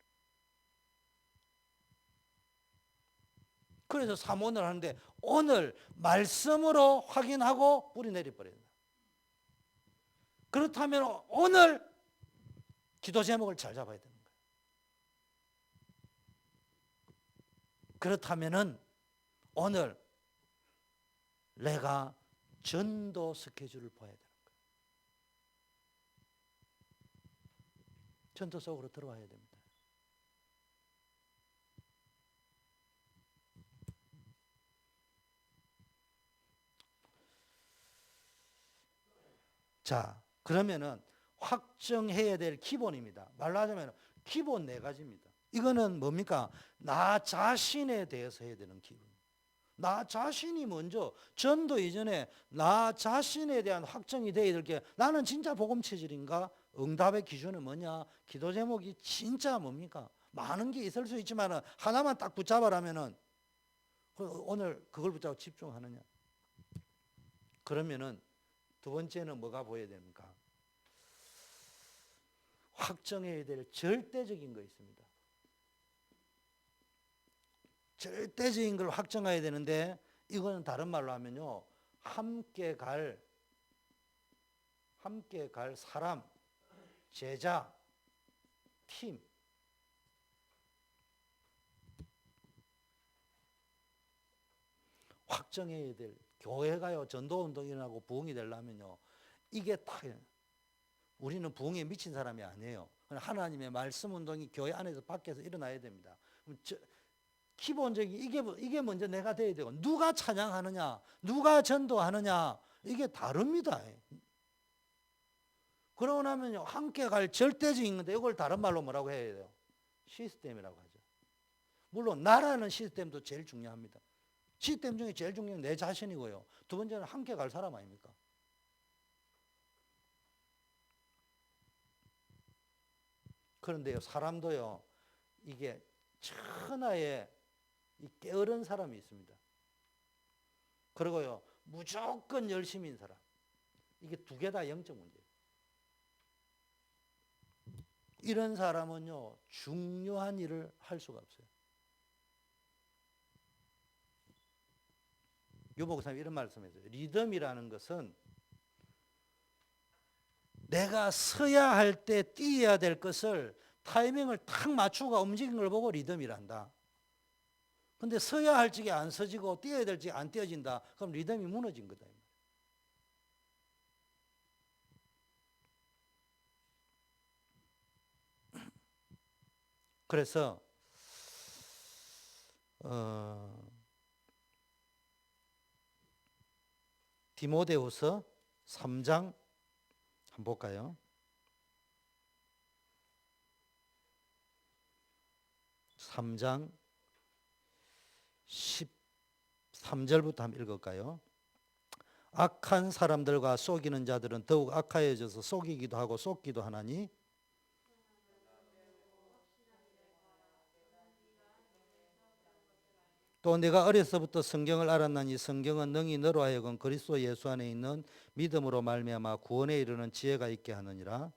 그래서 삼원을 하는데 오늘 말씀으로 확인하고 뿌리 내려버려요. 그렇다면 오늘 기도 제목을 잘 잡아야 되는 거예요. 그렇다면은 오늘 내가 전도 스케줄을 봐야 되는 거예요. 전도 속으로 들어와야 됩니다. 자, 그러면은 확정해야 될 기본입니다. 말로 하자면 기본 네 가지입니다. 이거는 뭡니까? 나 자신에 대해서 해야 되는 기본. 나 자신이 먼저 전도 이전에 나 자신에 대한 확정이 돼야 될 게, 나는 진짜 복음 체질인가? 응답의 기준은 뭐냐? 기도 제목이 진짜 뭡니까? 많은 게 있을 수 있지만 하나만 딱 붙잡아라면은 오늘 그걸 붙잡고 집중하느냐? 그러면은 두 번째는 뭐가 보여야 됩니까? 확정해야 될 절대적인 거 있습니다. 절대적인 걸 확정해야 되는데, 이거는 다른 말로 하면요, 함께 갈 사람, 제자, 팀. 확정해야 될, 교회가요, 전도운동이 일어나고 부흥이 되려면요, 이게 다, 우리는 부흥에 미친 사람이 아니에요. 하나님의 말씀 운동이 교회 안에서 밖에서 일어나야 됩니다. 기본적인 이게 먼저 내가 돼야 되고, 누가 찬양하느냐, 누가 전도하느냐, 이게 다릅니다. 그러고 나면요, 함께 갈 절대적인 건데, 이걸 다른 말로 뭐라고 해야 돼요? 시스템이라고 하죠. 물론 나라는 시스템도 제일 중요합니다. 시스템 중에 제일 중요한 내 자신이고요. 두 번째는 함께 갈 사람 아닙니까? 그런데요, 사람도요, 이게 천하에 이 게으른 사람이 있습니다. 그리고요, 무조건 열심인 사람. 이게 두 개 다 영적 문제예요. 이런 사람은요, 중요한 일을 할 수가 없어요. 요복사님 이런 말씀했어요. 리듬이라는 것은 내가 서야 할 때 뛰어야 될 것을 타이밍을 탁 맞추고 움직인 걸 보고 리듬이란다. 근데 서야 할 적에 안 서지고 뛰어야 될 적에 안 뛰어진다. 그럼 리듬이 무너진 거다. 그래서 디모데후서 3장 한번 볼까요? 3장 13절부터 한번 읽을까요? 악한 사람들과 속이는 자들은 더욱 악하여져서 속이기도 하고 속기도 하나니, 또 내가 어려서부터 성경을 알았나니 성경은 능히 너로 하여금 그리스도 예수 안에 있는 믿음으로 말미암아 구원에 이르는 지혜가 있게 하느니라.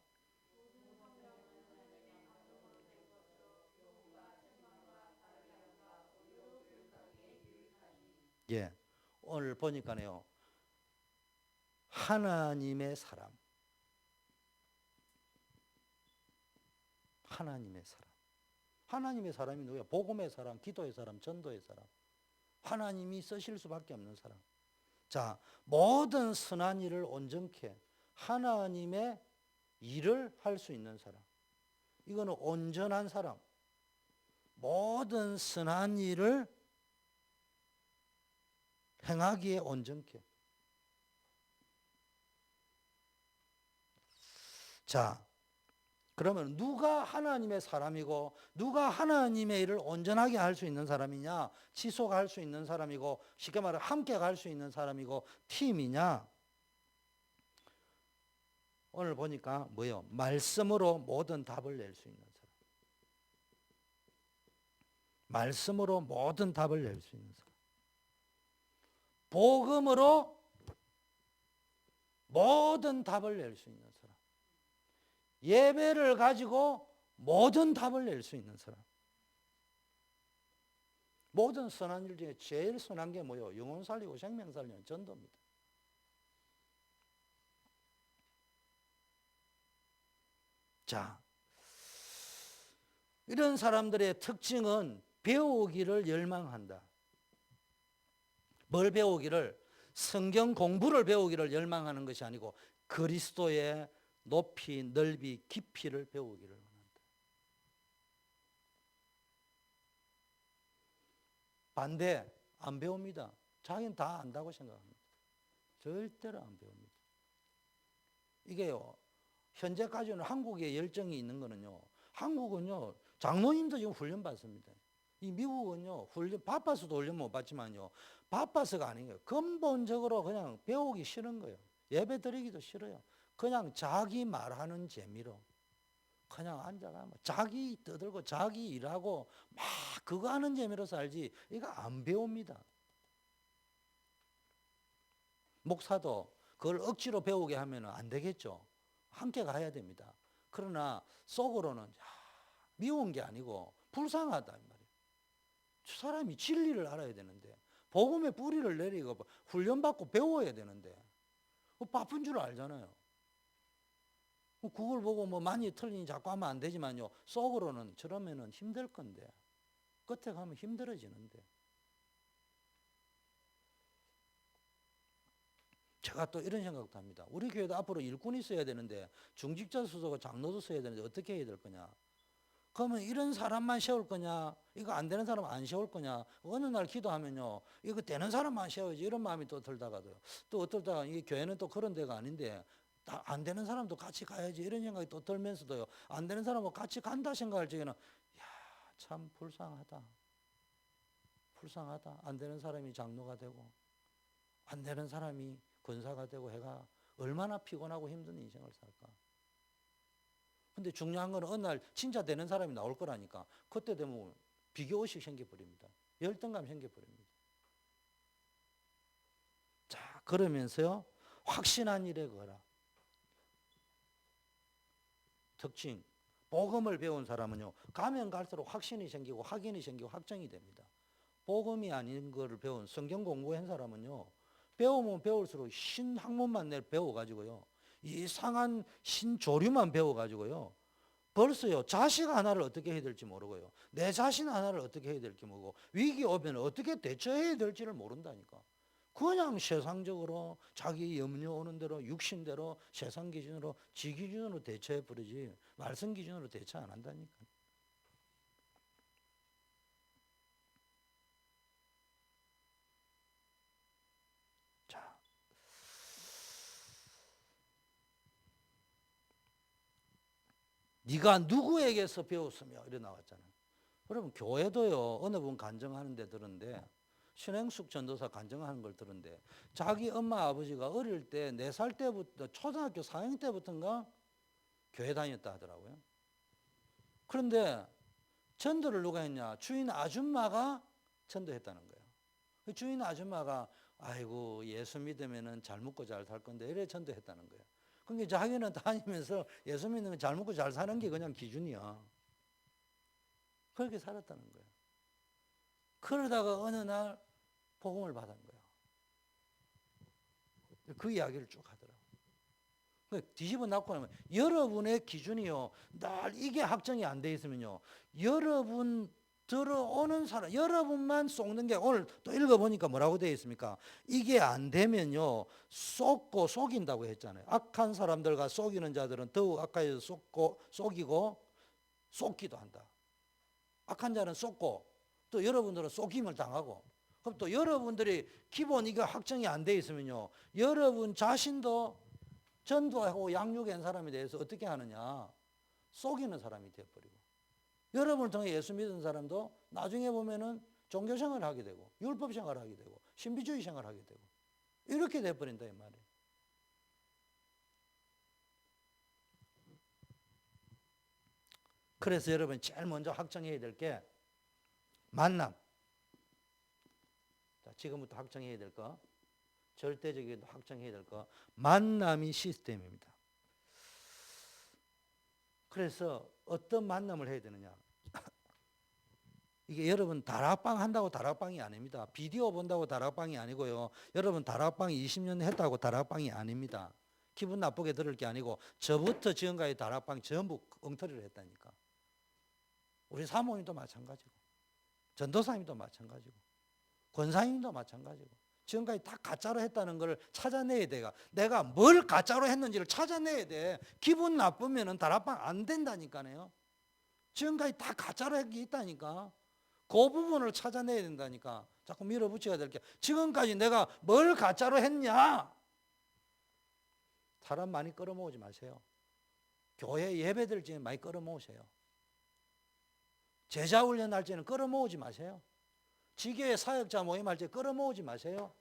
예, 오늘 보니까요, 하나님의 사람, 하나님의 사람, 하나님의 사람이 누구야? 복음의 사람, 기도의 사람, 전도의 사람, 하나님이 쓰실 수밖에 없는 사람. 자, 모든 선한 일을 온전케 하나님의 일을 할 수 있는 사람, 이거는 온전한 사람, 모든 선한 일을 행하기에 온전케. 자, 그러면 누가 하나님의 사람이고 누가 하나님의 일을 온전하게 할 수 있는 사람이냐? 지속할 수 있는 사람이고, 쉽게 말해 함께 갈 수 있는 사람이고 팀이냐? 오늘 보니까 뭐요? 말씀으로 모든 답을 낼 수 있는 사람. 말씀으로 모든 답을 낼 수 있는 사람. 복음으로 모든 답을 낼 수 있는 사람. 예배를 가지고 모든 답을 낼 수 있는 사람. 모든 선한 일 중에 제일 선한 게 뭐예요? 영혼 살리고 생명 살리는 전도입니다. 자, 이런 사람들의 특징은 배우기를 열망한다. 뭘 배우기를? 성경 공부를 배우기를 열망하는 것이 아니고 그리스도의 높이, 넓이, 깊이를 배우기를 원한다. 반대, 안 배웁니다. 자기는 다 안다고 생각합니다. 절대로 안 배웁니다. 이게요, 현재까지는 한국에 열정이 있는 거는요, 한국은요, 장로님도 지금 훈련 받습니다. 이 미국은요, 훈련, 바빠서도 훈련 못 받지만요, 바빠서가 아니에요. 근본적으로 그냥 배우기 싫은 거예요. 예배 드리기도 싫어요. 그냥 자기 말하는 재미로. 그냥 앉아가 자기 떠들고 자기 일하고 막 그거 하는 재미로 살지 이거 안 배웁니다. 목사도 그걸 억지로 배우게 하면 안 되겠죠. 함께 가야 됩니다. 그러나 속으로는 미운 게 아니고 불쌍하다 말이에요. 사람이 진리를 알아야 되는데 복음의 뿌리를 내리고 훈련받고 배워야 되는데 바쁜 줄 알잖아요. 그걸 보고 뭐 많이 틀리니 자꾸 하면 안 되지만요. 속으로는 저러면은 힘들 건데 끝에 가면 힘들어지는데. 제가 또 이런 생각도 합니다. 우리 교회도 앞으로 일꾼이 있어야 되는데 중직자 수석과 장로도 써야 되는데 어떻게 해야 될 거냐. 그러면 이런 사람만 세울 거냐, 이거 안 되는 사람 안 세울 거냐. 어느 날 기도하면요, 이거 되는 사람만 세워야지 이런 마음이 또 들다가도요. 또 어떨 이 교회는 또 그런 데가 아닌데 안 되는 사람도 같이 가야지 이런 생각이 또 들면서도요, 안 되는 사람하고 같이 간다 생각할 적에는 참 불쌍하다. 불쌍하다. 안 되는 사람이 장로가 되고 안 되는 사람이 권사가 되고 해가 얼마나 피곤하고 힘든 인생을 살까. 근데 중요한 건 어느 날 진짜 되는 사람이 나올 거라니까. 그때 되면 비교의식 생겨버립니다. 열등감 생겨버립니다. 자, 그러면서요, 확신한 일에 거라. 특징. 복음을 배운 사람은요, 가면 갈수록 확신이 생기고 확인이 생기고 확정이 됩니다. 복음이 아닌 거를 배운 성경 공부한 사람은요, 배우면 배울수록 신학문만 배워가지고요, 이상한 신조류만 배워가지고요, 벌써요, 자식 하나를 어떻게 해야 될지 모르고요, 내 자신 하나를 어떻게 해야 될지 모르고, 위기 오면 어떻게 대처해야 될지를 모른다니까. 그냥 세상적으로 자기 염려 오는 대로 육신대로 세상 기준으로 지 기준으로 대처해 버리지 말씀 기준으로 대처 안 한다니까. 자, 네가 누구에게서 배웠으며 이래 나왔잖아요. 여러분 교회도요, 어느 분 간증하는 데 들은데, 신행숙 전도사 간증하는 걸 들은데, 자기 엄마 아버지가 어릴 때 4살 때부터 초등학교 4학년 때부터인가 교회 다녔다 하더라고요. 그런데 전도를 누가 했냐? 주인 아줌마가 전도했다는 거예요. 그 주인 아줌마가 아이고 예수 믿으면은 잘 먹고 잘 살 건데 이래 전도했다는 거예요. 그러니까 자기는 다니면서 예수 믿는 건 잘 먹고 잘 사는 게 그냥 기준이야. 그렇게 살았다는 거예요. 그러다가 어느 날 복음을 받은 거예요. 그 이야기를 쭉 하더라고요. 뒤집어 놨고 나면 여러분의 기준이요, 날 이게 확정이 안 돼 있으면요, 여러분 들어오는 사람, 여러분만 속는 게, 오늘 또 읽어보니까 뭐라고 되어 있습니까? 이게 안 되면요, 속고 속인다고 했잖아요. 악한 사람들과 속이는 자들은 더욱 악하게 속이고 속기도 한다. 악한 자는 속고 또 여러분들은 속임을 당하고, 그럼 또 여러분들이 기본 이거 확정이 안 돼 있으면요, 여러분 자신도 전도하고 양육한 사람에 대해서 어떻게 하느냐, 속이는 사람이 되어버리고, 여러분을 통해 예수 믿은 사람도 나중에 보면은 종교생활을 하게 되고 율법생활을 하게 되고 신비주의 생활을 하게 되고 이렇게 돼버린다 이 말이에요. 그래서 여러분 제일 먼저 확정해야 될 게 만남. 자, 지금부터 확정해야 될 거, 절대적인 확정해야 될 거, 만남이 시스템입니다. 그래서 어떤 만남을 해야 되느냐. 이게 여러분 다락방 한다고 다락방이 아닙니다. 비디오 본다고 다락방이 아니고요. 여러분 다락방 20년 했다고 다락방이 아닙니다. 기분 나쁘게 들을 게 아니고 저부터 지금까지 다락방 전부 엉터리를 했다니까. 우리 사모님도 마찬가지고 전도사님도 마찬가지고 권사님도 마찬가지고 지금까지 다 가짜로 했다는 걸 찾아내야 돼요. 내가 뭘 가짜로 했는지를 찾아내야 돼. 기분 나쁘면 다락방 안 된다니까요. 지금까지 다 가짜로 한 게 있다니까. 그 부분을 찾아내야 된다니까. 자꾸 밀어붙여야 될 게, 지금까지 내가 뭘 가짜로 했냐. 사람 많이 끌어모으지 마세요. 교회 예배들 중에 많이 끌어모으세요. 제자 훈련할 때는 끌어모으지 마세요. 지교회 사역자 모임할 때 끌어모으지 마세요.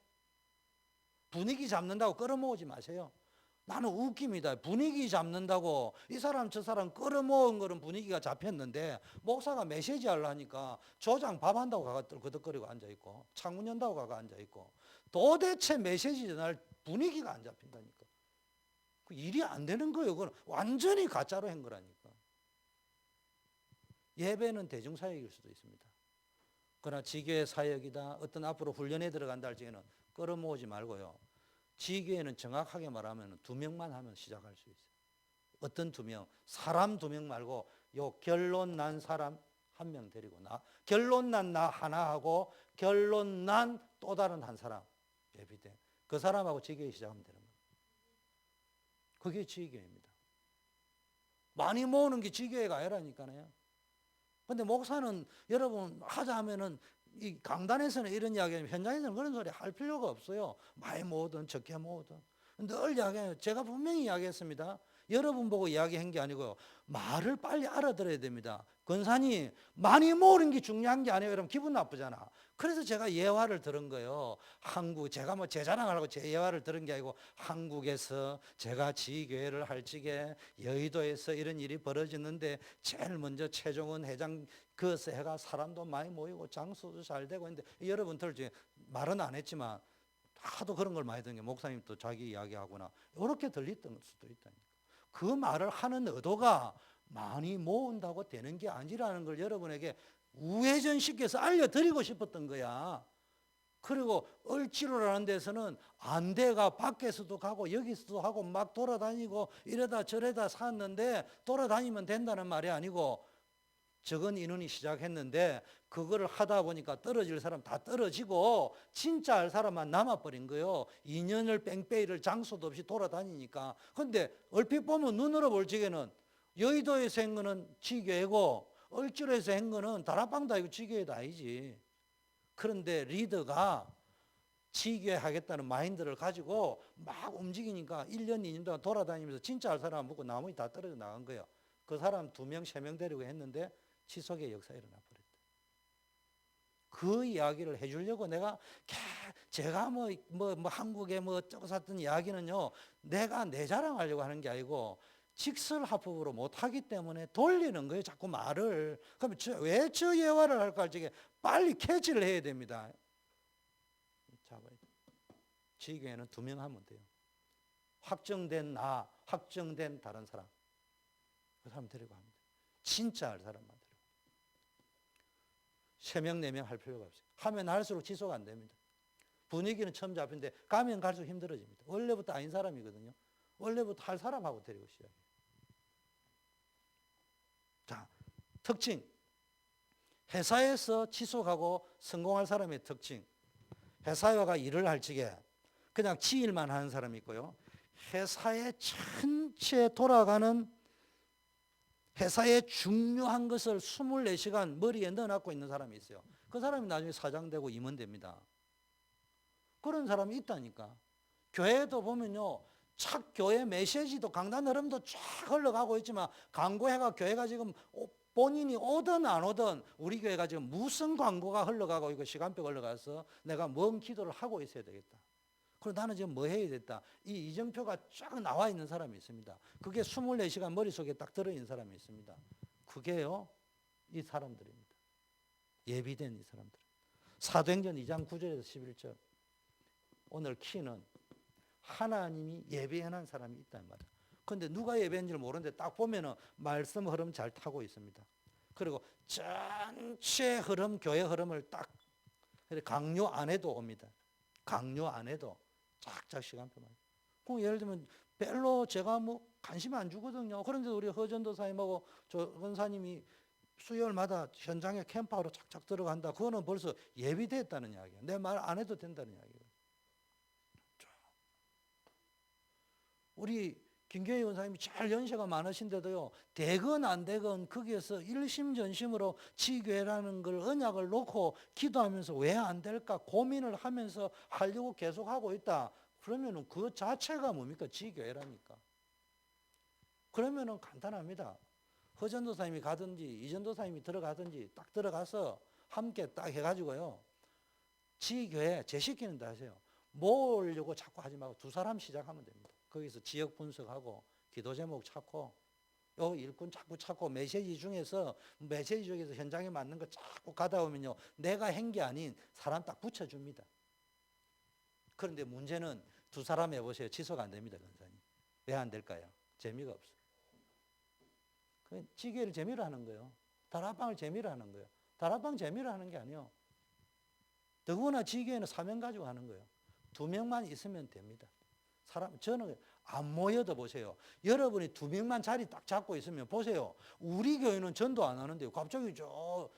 분위기 잡는다고 끌어모으지 마세요. 나는 웃깁니다. 분위기 잡는다고 이 사람 저 사람 끌어모은 거는 분위기가 잡혔는데 목사가 메시지 하려니까 조장 밥 한다고 가가 거덕거리고 앉아있고 창문 연다고 가가 앉아있고 도대체 메시지 전할 분위기가 안 잡힌다니까. 그 일이 안 되는 거예요. 그건 완전히 가짜로 한 거라니까. 예배는 대중사역일 수도 있습니다. 그러나 지교회 사역이다, 어떤 앞으로 훈련에 들어간다 할 적에는 끌어모으지 말고요. 지교회는 정확하게 말하면 2명만 하면 시작할 수 있어요. 어떤 2명? 사람 2명 말고 요 결론 난 사람 1명 데리고 결론 난 나 하나 하고 결론 난 또 다른 한 사람 예비대. 그 사람하고 지교회 시작하면 되는 거예요. 그게 지교회입니다. 많이 모으는 게 지교회가 아니라니까요. 근데 목사는 여러분 하자 하면은 이 강단에서는 이런 이야기하면 현장에서는 그런 소리 할 필요가 없어요. 많이 모으든 적게 모으든. 늘 이야기해요. 제가 분명히 이야기했습니다. 여러분 보고 이야기한 게 아니고요. 말을 빨리 알아들어야 됩니다. 권사님, 많이 모으는 게 중요한 게 아니에요. 그러면 기분 나쁘잖아. 그래서 제가 예화를 들은 거예요. 제가 뭐 제 자랑하려고 제 예화를 들은 게 아니고 한국에서 제가 지교회를 할 적에 여의도에서 이런 일이 벌어졌는데 제일 먼저 최종원 회장 그 해가 사람도 많이 모이고 장소도 잘 되고 있는데 여러분들 중에 말은 안 했지만 하도 그런 걸 많이 듣는 게 목사님 또 자기 이야기하거나 이렇게 들렸던 수도 있다니까. 그 말을 하는 의도가 많이 모은다고 되는 게 아니라는 걸 여러분에게 우회전시켜서 알려드리고 싶었던 거야. 그리고 을지로라는 데서는 안대가 밖에서도 가고 여기서도 하고 막 돌아다니고 이러다 저러다 샀는데 돌아다니면 된다는 말이 아니고 적은 인원이 시작했는데 그거를 하다 보니까 떨어질 사람 다 떨어지고 진짜 할 사람만 남아버린 거예요. 2년을 뺑뺑이를 장소도 없이 돌아다니니까. 근데 얼핏 보면 눈으로 볼 적에는 여의도에서 한 거는 지교회고 을지로에서 한 거는 다락방도 아니고 지교회도 아니지. 그런데 리더가 지교회 하겠다는 마인드를 가지고 막 움직이니까 1년, 2년 동안 돌아다니면서 진짜 할 사람 먹고 나머지 다 떨어져 나간 거예요. 그 사람 2명, 3명 데리고 했는데 지속의 역사가 일어나 버렸다. 그 이야기를 해주려고 제가 뭐 한국에 뭐 어쩌고 샀던 이야기는요, 내가 내 자랑하려고 하는 게 아니고 직설합법으로 못하기 때문에 돌리는 거예요, 자꾸 말을. 그럼 왜 저 예화를 할까 할 적에 빨리 캐치를 해야 됩니다. 잡아야 돼. 지교회는 2명 하면 돼요. 확정된 나, 확정된 다른 사람. 그 사람 데리고 합니다. 진짜 할 사람만 데리고. 3명, 4명 할 필요가 없어요. 하면 할수록 지속 안 됩니다. 분위기는 처음 잡힌데 가면 갈수록 힘들어집니다. 원래부터 아닌 사람이거든요. 원래부터 할 사람하고 데리고 시작해요. 자, 특징. 회사에서 지속하고 성공할 사람의 특징. 회사가 일을 할 적에 그냥 지 일만 하는 사람이 있고요. 회사의 전체 돌아가는 회사의 중요한 것을 24시간 머리에 넣어놓고 있는 사람이 있어요. 그 사람이 나중에 사장 되고 임원 됩니다. 그런 사람이 있다니까. 교회도 보면요, 착 교회 메시지도 강단 흐름도 쫙 흘러가고 있지만 광고해가 교회가 지금 본인이 오든 안 오든 우리 교회가 지금 무슨 광고가 흘러가고 있고 시간표가 흘러가서 내가 뭔 기도를 하고 있어야 되겠다. 그리고 나는 지금 뭐 해야 됐다. 이 이정표가 쫙 나와 있는 사람이 있습니다. 그게 24시간 머릿속에 딱 들어있는 사람이 있습니다. 그게요, 이 사람들입니다. 예비된 이 사람들. 사도행전 2장 9절에서 11절. 오늘 키는 하나님이 예배해놓은 사람이 있단 말이에요. 그런데 누가 예배인지를 모르는데 딱 보면은 말씀 흐름 잘 타고 있습니다. 그리고 전체 흐름, 교회 흐름을 딱 강요 안에도 옵니다. 강요 안에도 쫙쫙 시간표만. 그럼 예를 들면 별로 제가 뭐 관심 안 주거든요. 그런데 우리 허전도사님하고 조 권사님이 수요일마다 현장에 캠프하러 착착 들어간다. 그거는 벌써 예비됐다는 이야기예요. 내 말 안 해도 된다는 이야기예요. 우리 김경희 원사님이 잘 연세가 많으신데도요, 되건 안 되건 거기에서 일심전심으로 지교회라는 걸 언약을 놓고 기도하면서 왜 안 될까 고민을 하면서 하려고 계속하고 있다. 그러면은 그 자체가 뭡니까? 지교회라니까. 그러면은 간단합니다. 허전도사님이 가든지 이전도사님이 들어가든지 딱 들어가서 함께 딱 해가지고요, 지교회 재시키는 데 하세요. 모으려고 자꾸 하지 말고 두 사람 시작하면 됩니다. 거기서 지역 분석하고 기도 제목 찾고 요 일꾼 자꾸 찾고 메시지 중에서 현장에 맞는 거 자꾸 가다 보면요, 내가 한 게 아닌 사람 딱 붙여줍니다. 그런데 문제는 두 사람 해보세요. 지속 안 됩니다. 권사님. 왜 안 될까요? 재미가 없어요. 지교회를 재미로 하는 거예요. 다락방을 재미로 하는 거예요. 다락방 재미로 하는 게 아니에요. 더구나 지교회는 사명 가지고 하는 거예요. 2명만 있으면 됩니다. 저는 안 모여도 보세요. 여러분이 2명만 자리 딱 잡고 있으면 보세요. 우리 교회는 전도 안 하는데요. 갑자기 저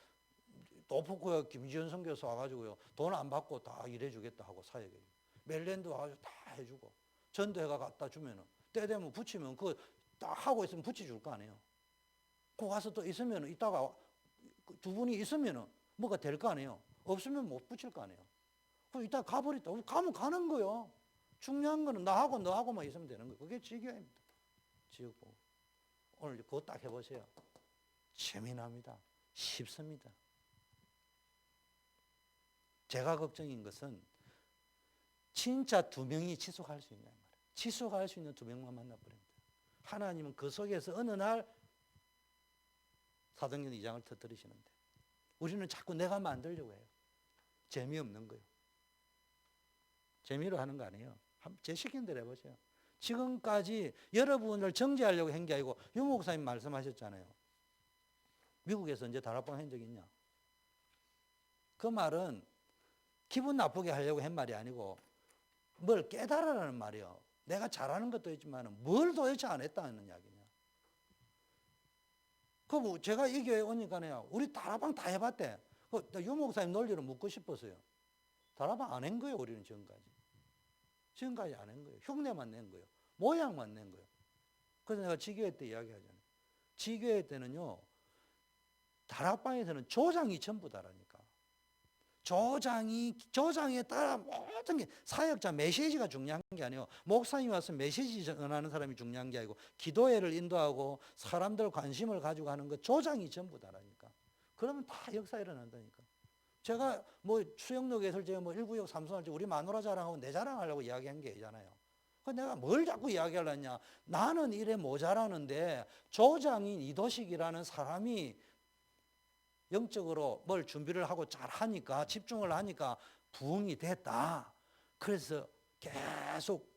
노포구역 김지현 선교사 와가지고요, 돈 안 받고 다 일해주겠다 하고 사역에 멜랜드 와가지고 다 해주고 전도회가 갖다 주면은 때 되면 붙이면 그 딱 하고 있으면 붙여줄 거 아니에요. 그 가서 또 있으면은 이따가 두 분이 있으면은 뭐가 될 거 아니에요. 없으면 못 붙일 거 아니에요. 그 이따 가버렸다. 가면 가는 거요. 중요한 거는 나하고 너하고만 있으면 되는 거예요. 그게 지교회입니다. 지역보. 오늘 그거 딱 해보세요. 재미납니다. 쉽습니다. 제가 걱정인 것은 진짜 2명이 지속할 수 있냐 말이에요. 지속할 수 있는 2명만 만나버립니다. 하나님은 그 속에서 어느 날 사도행전 2장을 터뜨리시는데 우리는 자꾸 내가 만들려고 해요. 재미없는 거예요. 재미로 하는 거 아니에요. 제 시킨 대로 해보세요. 지금까지 여러분을 정죄하려고 한 게 아니고 유 목사님 말씀하셨잖아요. 미국에서 언제 다락방 한 적 있냐? 그 말은 기분 나쁘게 하려고 한 말이 아니고 뭘 깨달으라는 말이에요. 내가 잘하는 것도 있지만 뭘 도대체 안 했다는 이야기냐. 그 제가 이 교회에 오니까요, 우리 다락방 다 해봤대. 유 목사님 논리를 묻고 싶었어요. 다락방 안 한 거예요, 우리는 지금까지. 지금까지 안 한 거예요. 흉내만 낸 거예요. 모양만 낸 거예요. 그래서 내가 지교회 때 이야기하잖아요. 지교회 때는요, 다락방에서는 조장이 전부다라니까. 조장에 따라 모든 게 사역자 메시지가 중요한 게 아니에요. 목사님이 와서 메시지 전하는 사람이 중요한 게 아니고 기도회를 인도하고 사람들 관심을 가지고 하는 것 조장이 전부다라니까. 그러면 다 역사 일어난다니까. 제가 뭐 수영록 예술제가 뭐 1구역 삼선할때 우리 마누라 자랑하고 내 자랑하려고 이야기한 게 아니잖아요. 내가 뭘 자꾸 이야기하려냐. 나는 이래 모자라는데 조장인 이도식이라는 사람이 영적으로 뭘 준비를 하고 잘 하니까 집중을 하니까 부흥이 됐다. 그래서 계속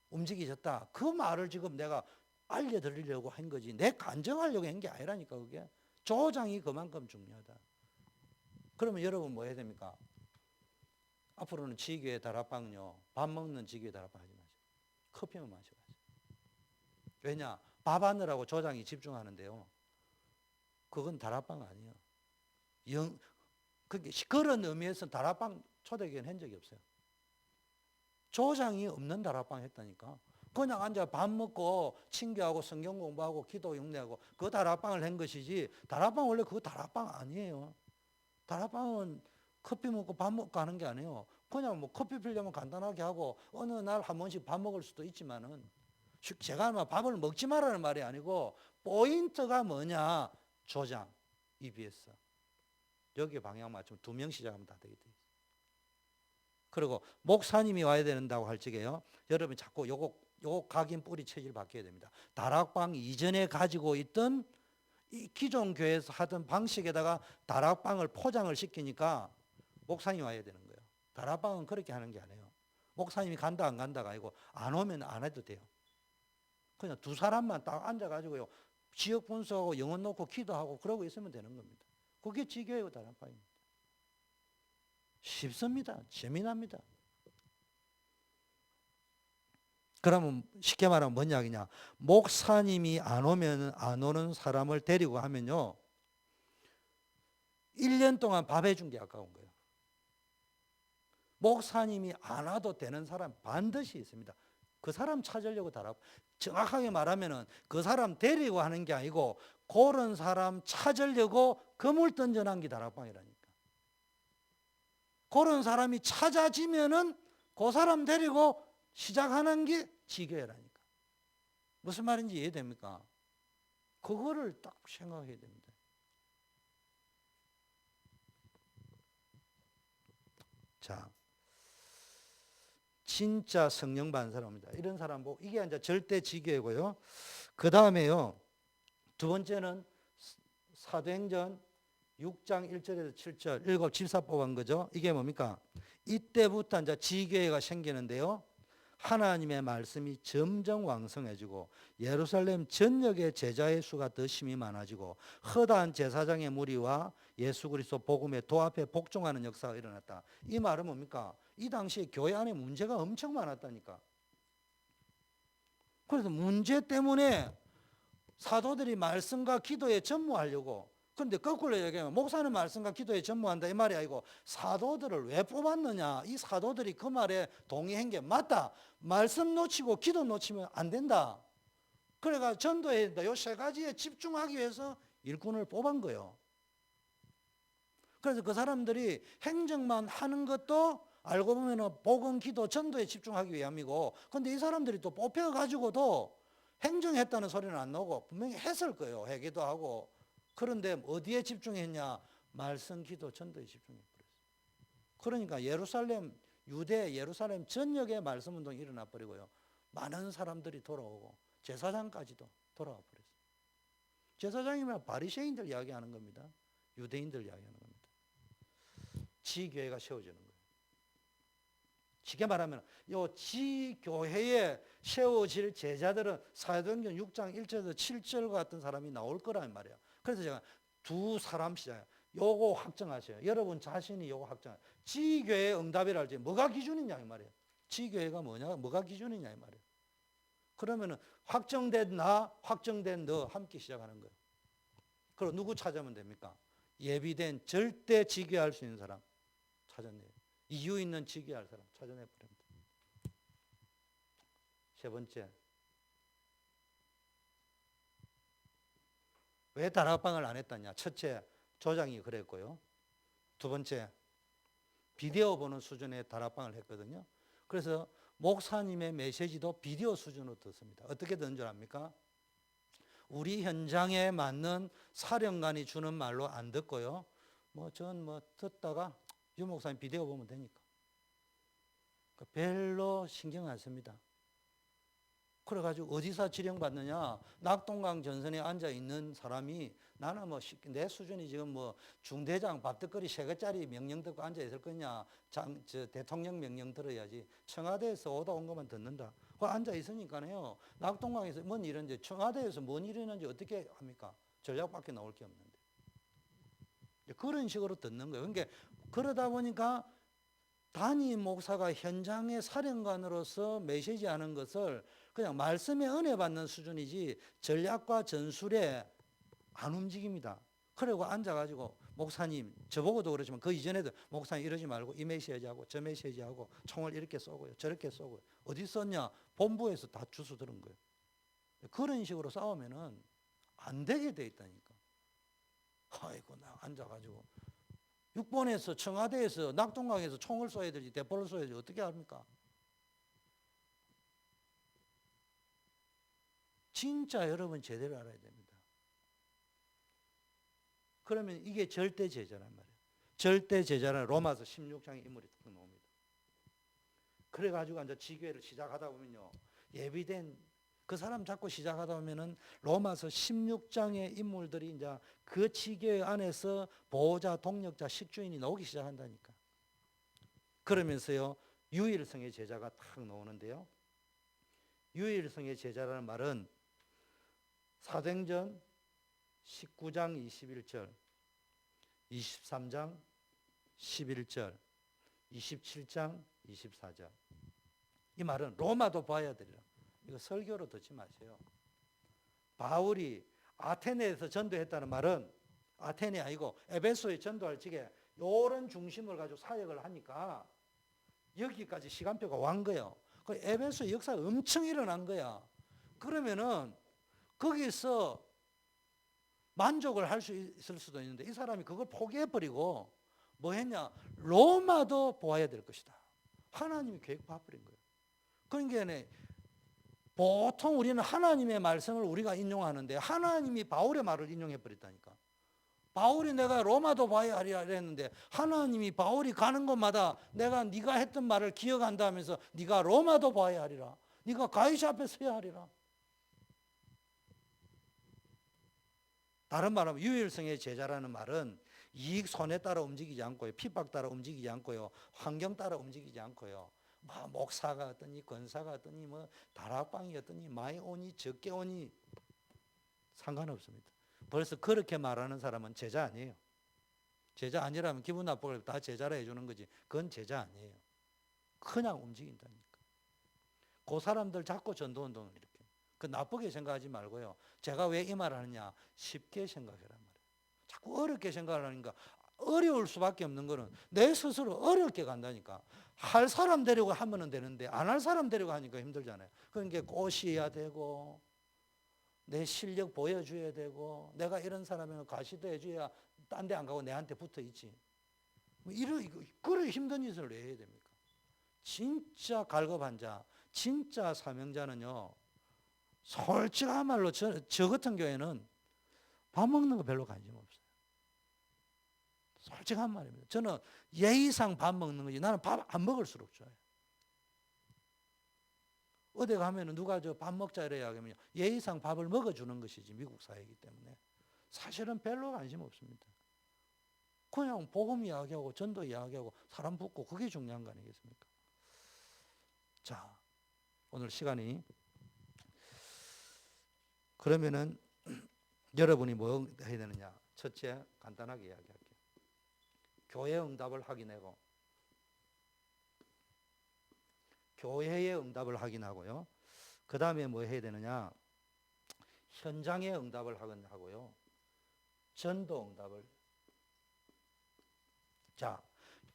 움직이셨다. 그 말을 지금 내가 알려드리려고 한 거지. 내 간증하려고 한 게 아니라니까 그게. 조장이 그만큼 중요하다. 그러면 여러분 뭐 해야 됩니까? 앞으로는 지교회 다락방은요, 밥 먹는 지교회 다락방 하지 마세요. 커피만 마셔가세요. 왜냐? 밥 하느라고 조장이 집중하는데요. 그건 다락방 아니에요. 그런 의미에서 다락방 초대교회는 한 적이 없어요. 조장이 없는 다락방 했다니까. 그냥 앉아 밥 먹고 친교하고 성경 공부하고 기도 흉내하고 그 다락방을 한 것이지, 다락방 원래 그거 다락방 아니에요. 다락방은 커피 먹고 밥 먹고 하는 게 아니에요. 그냥 뭐 커피 필려면 간단하게 하고 어느 날 한 번씩 밥 먹을 수도 있지만은, 제가 밥을 먹지 말라는 말이 아니고 포인트가 뭐냐? 조장, EBS. 여기 방향 맞추면 2명 시작하면 다 되게 돼 있어요. 그리고 목사님이 와야 된다고 할 적에요, 여러분 자꾸 요거 각인 뿌리 체질 바뀌어야 됩니다. 다락방 이전에 가지고 있던 이 기존 교회에서 하던 방식에다가 다락방을 포장을 시키니까 목사님이 와야 되는 거예요. 다락방은 그렇게 하는 게 아니에요. 목사님이 간다 안 간다가 아니고 안 오면 안 해도 돼요. 그냥 두 사람만 딱 앉아가지고요. 지역 분석하고 영혼 놓고 기도하고 그러고 있으면 되는 겁니다. 그게 지교회고 다락방입니다. 쉽습니다. 재미납니다. 그러면 쉽게 말하면 뭔 이야기냐? 목사님이 안 오면 안 오는 사람을 데리고 하면요. 1년 동안 밥 해준 게 아까운 거예요. 목사님이 안 와도 되는 사람 반드시 있습니다. 그 사람 찾으려고 정확하게 말하면은 그 사람 데리고 하는 게 아니고 그런 사람 찾으려고 그물 던져놓은 게 다락방이라니까. 그런 사람이 찾아지면은 그 사람 데리고 시작하는 게 지교회라니까. 무슨 말인지 이해됩니까? 그거를 딱 생각해야 됩니다. 자, 진짜 성령 받은 사람입니다. 이런 사람 보고 이게 이제 절대 지교회고요. 그 다음에요. 두 번째는 사도행전 6장 1절에서 7절 일곱 집사 뽑은 거죠. 이게 뭡니까? 이때부터 이제 지교회가 생기는데요. 하나님의 말씀이 점점 왕성해지고 예루살렘 전역의 제자의 수가 더 심히 많아지고 허다한 제사장의 무리와 예수 그리스도 복음의 도합에 복종하는 역사가 일어났다. 이 말은 뭡니까? 이 당시에 교회 안에 문제가 엄청 많았다니까. 그래서 문제 때문에 사도들이 말씀과 기도에 전무하려고. 그런데 거꾸로 얘기하면 목사는 말씀과 기도에 전무한다 이 말이 아니고 사도들을 왜 뽑았느냐. 이 사도들이 그 말에 동의한 게 맞다. 말씀 놓치고 기도 놓치면 안 된다. 그래가 전도해야 된다. 이 세 가지에 집중하기 위해서 일꾼을 뽑은 거예요. 그래서 그 사람들이 행정만 하는 것도 알고 보면 복음, 기도, 전도에 집중하기 위함이고, 근데 이 사람들이 또 뽑혀가지고도 행정했다는 소리는 안 나오고 분명히 했을 거예요. 회개도 하고. 그런데 어디에 집중했냐? 말씀, 기도, 전도에 집중해버렸어요. 그러니까 유대 예루살렘 전역에 말씀 운동이 일어나 버리고요. 많은 사람들이 돌아오고 제사장까지도 돌아와 버렸어요. 제사장이면 바리새인들 이야기하는 겁니다. 유대인들 이야기하는 겁니다. 지교회가 세워지는 거예요. 쉽게 말하면 이 지교회에 세워질 제자들은 사도행전 6장 1절에서 7절 같은 사람이 나올 거란 말이에요. 그래서 제가 두 사람씩 요거 확정하세요. 여러분 자신이 요거 확정하세요. 지교회의 응답이라 할지 뭐가 기준이냐 이 말이에요. 지교회가 뭐가 기준이냐 이 말이에요. 그러면은 확정된 나, 확정된 너 함께 시작하는 거예요. 그럼 누구 찾으면 됩니까? 예비된 절대 지교할 수 있는 사람 찾아내요. 이유 있는 지교할 사람 찾아내버립니다. 세 번째, 왜 다락방을 안 했다냐? 첫째, 조장이 그랬고요. 두 번째, 비디오 보는 수준의 다락방을 했거든요. 그래서 목사님의 메시지도 비디오 수준으로 듣습니다. 어떻게 듣는 줄 압니까? 우리 현장에 맞는 사령관이 주는 말로 안 듣고요. 전 듣다가 유 목사님 비디오 보면 되니까. 별로 신경 안 씁니다. 그래가지고 어디서 지령받느냐? 낙동강 전선에 앉아있는 사람이 나는 내 수준이 지금 중대장 밥떡거리 3개짜리 명령 듣고 앉아있을 거냐? 대통령 명령 들어야지. 청와대에서 오다 온 것만 듣는다. 그 앉아있으니까요. 낙동강에서 뭔 일인지 청와대에서 뭔 일이 있는지 어떻게 합니까? 전략밖에 나올 게 없는데. 그런 식으로 듣는 거예요. 그러니까 그러다 보니까 담임 목사가 현장의 사령관으로서 메시지하는 것을 그냥 말씀의 은혜 받는 수준이지 전략과 전술에 안 움직입니다. 그리고 앉아가지고 목사님 저보고도 그렇지만 그 이전에도 목사님 이러지 말고 이 메시지하고 저 메시지하고 총을 이렇게 쏘고요 저렇게 쏘고요. 어디 썼냐? 본부에서 다 주워 들은 거예요. 그런 식으로 싸우면은 안 되게 돼 있다니까. 아이고 나 앉아가지고 6번에서 청와대에서 낙동강에서 총을 쏘야 되지 대포를 쏘야 되지 어떻게 합니까? 진짜 여러분 제대로 알아야 됩니다. 그러면 이게 절대 제자란 말이에요. 절대 제자는 로마서 16장의 인물이 딱 나옵니다. 그래가지고 이제 지교회를 시작하다 보면요. 예비된 그 사람 자꾸 시작하다 보면은 로마서 16장의 인물들이 이제 그 지교회 안에서 보호자, 동력자, 식주인이 나오기 시작한다니까. 그러면서요, 유일성의 제자가 탁 나오는데요. 유일성의 제자라는 말은 사도행전 19장 21절, 23장 11절, 27장 24절. 이 말은 로마도 봐야 되리라. 이거 설교로 듣지 마세요. 바울이 아테네에서 전도했다는 말은 아테네 아니고 에베소에 전도할 적에 이런 중심을 가지고 사역을 하니까 여기까지 시간표가 완 거예요. 그 에베소 역사가 엄청 일어난 거야. 그러면은 거기서 만족을 할 수 있을 수도 있는데 이 사람이 그걸 포기해버리고 뭐 했냐? 로마도 보아야 될 것이다. 하나님이 계획 봐버린 거예요. 그러니까 보통 우리는 하나님의 말씀을 우리가 인용하는데 하나님이 바울의 말을 인용해버렸다니까. 바울이 내가 로마도 봐야 하리라 했는데 하나님이 바울이 가는 곳마다 내가 네가 했던 말을 기억한다 하면서 네가 로마도 봐야 하리라. 네가 가이사 앞에 서야 하리라. 다른 말하면 유일성의 제자라는 말은 이익 손해 따라 움직이지 않고요. 핍박 따라 움직이지 않고요. 환경 따라 움직이지 않고요. 뭐 목사가 어떠니 권사가 어떠니 뭐 다락방이 어떠니 많이 오니 적게 오니 상관없습니다. 벌써 그렇게 말하는 사람은 제자 아니에요. 제자 아니라면 기분 나쁘고 다 제자라 해주는 거지. 그건 제자 아니에요. 그냥 움직인다니까. 그 사람들 자꾸 전도운동을 이렇게. 그 나쁘게 생각하지 말고요. 제가 왜 이 말을 하느냐. 쉽게 생각해란 말이에요. 자꾸 어렵게 생각을 하니까 어려울 수밖에 없는 거는 내 스스로 어렵게 간다니까. 할 사람 데리고 하면 되는데 안 할 사람 데리고 하니까 힘들잖아요. 그러니까 꼬시해야 되고 내 실력 보여줘야 되고 내가 이런 사람이면 가시도 해줘야 딴 데 안 가고 내한테 붙어 있지. 그래 힘든 짓을 왜 해야 됩니까? 진짜 갈급한 자, 진짜 사명자는요. 솔직한 말로 저 같은 경우에는 밥 먹는 거 별로 관심 없어요. 솔직한 말입니다. 저는 예의상 밥 먹는 거지 나는 밥 안 먹을수록 좋아요. 어디 가면 누가 저 밥 먹자 이래야 하면 예의상 밥을 먹어주는 것이지 미국 사회이기 때문에 사실은 별로 관심 없습니다. 그냥 복음 이야기하고 전도 이야기하고 사람 붙고 그게 중요한 거 아니겠습니까? 자, 오늘 시간이 그러면은 여러분이 뭐 해야 되느냐? 첫째 간단하게 이야기할게요. 교회 응답을 확인하고 교회의 응답을 확인하고요. 그 다음에 뭐 해야 되느냐? 현장의 응답을 확인하고요. 전도 응답을. 자,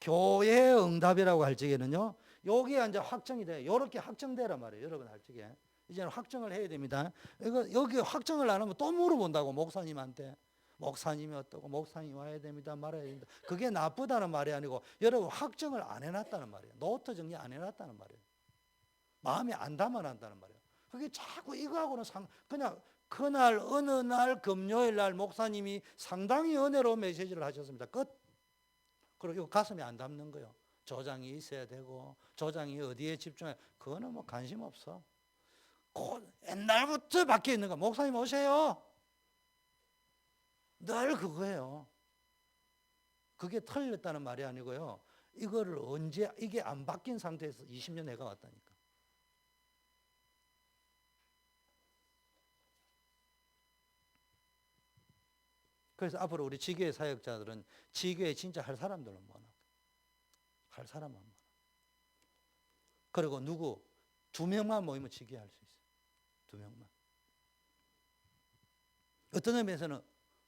교회의 응답이라고 할 적에는요. 여기에 이제 확정이 돼요. 이렇게 확정되란 말이에요. 여러분 할 적에. 이제는 확정을 해야 됩니다. 여기 확정을 안 하면 또 물어본다고 목사님한테. 목사님이 어떠고 목사님이 와야 됩니다. 말아야 됩니다. 그게 나쁘다는 말이 아니고 여러분 확정을 안 해놨다는 말이에요. 노트 정리 안 해놨다는 말이에요. 마음에 안 담아놨다는 말이에요. 그게 자꾸 이거하고는 그냥 그날 어느 날 금요일 날 목사님이 상당히 은혜로운 메시지를 하셨습니다. 끝. 그리고 이거 가슴에 안 담는 거예요. 조장이 있어야 되고 조장이 어디에 집중해. 그거는 뭐 관심 없어. 옛날부터 밖에 있는 거. 목사님 오세요. 늘 그거예요. 그게 틀렸다는 말이 아니고요. 이거를 언제 이게 안 바뀐 상태에서 20년 해가 왔다니까. 그래서 앞으로 우리 지교회 사역자들은 지교회 진짜 할 사람들은 많아. 할 사람은 많아. 그리고 누구 2명만 모이면 지교회 할 수 있어요. 2명만. 어떤 의미에서는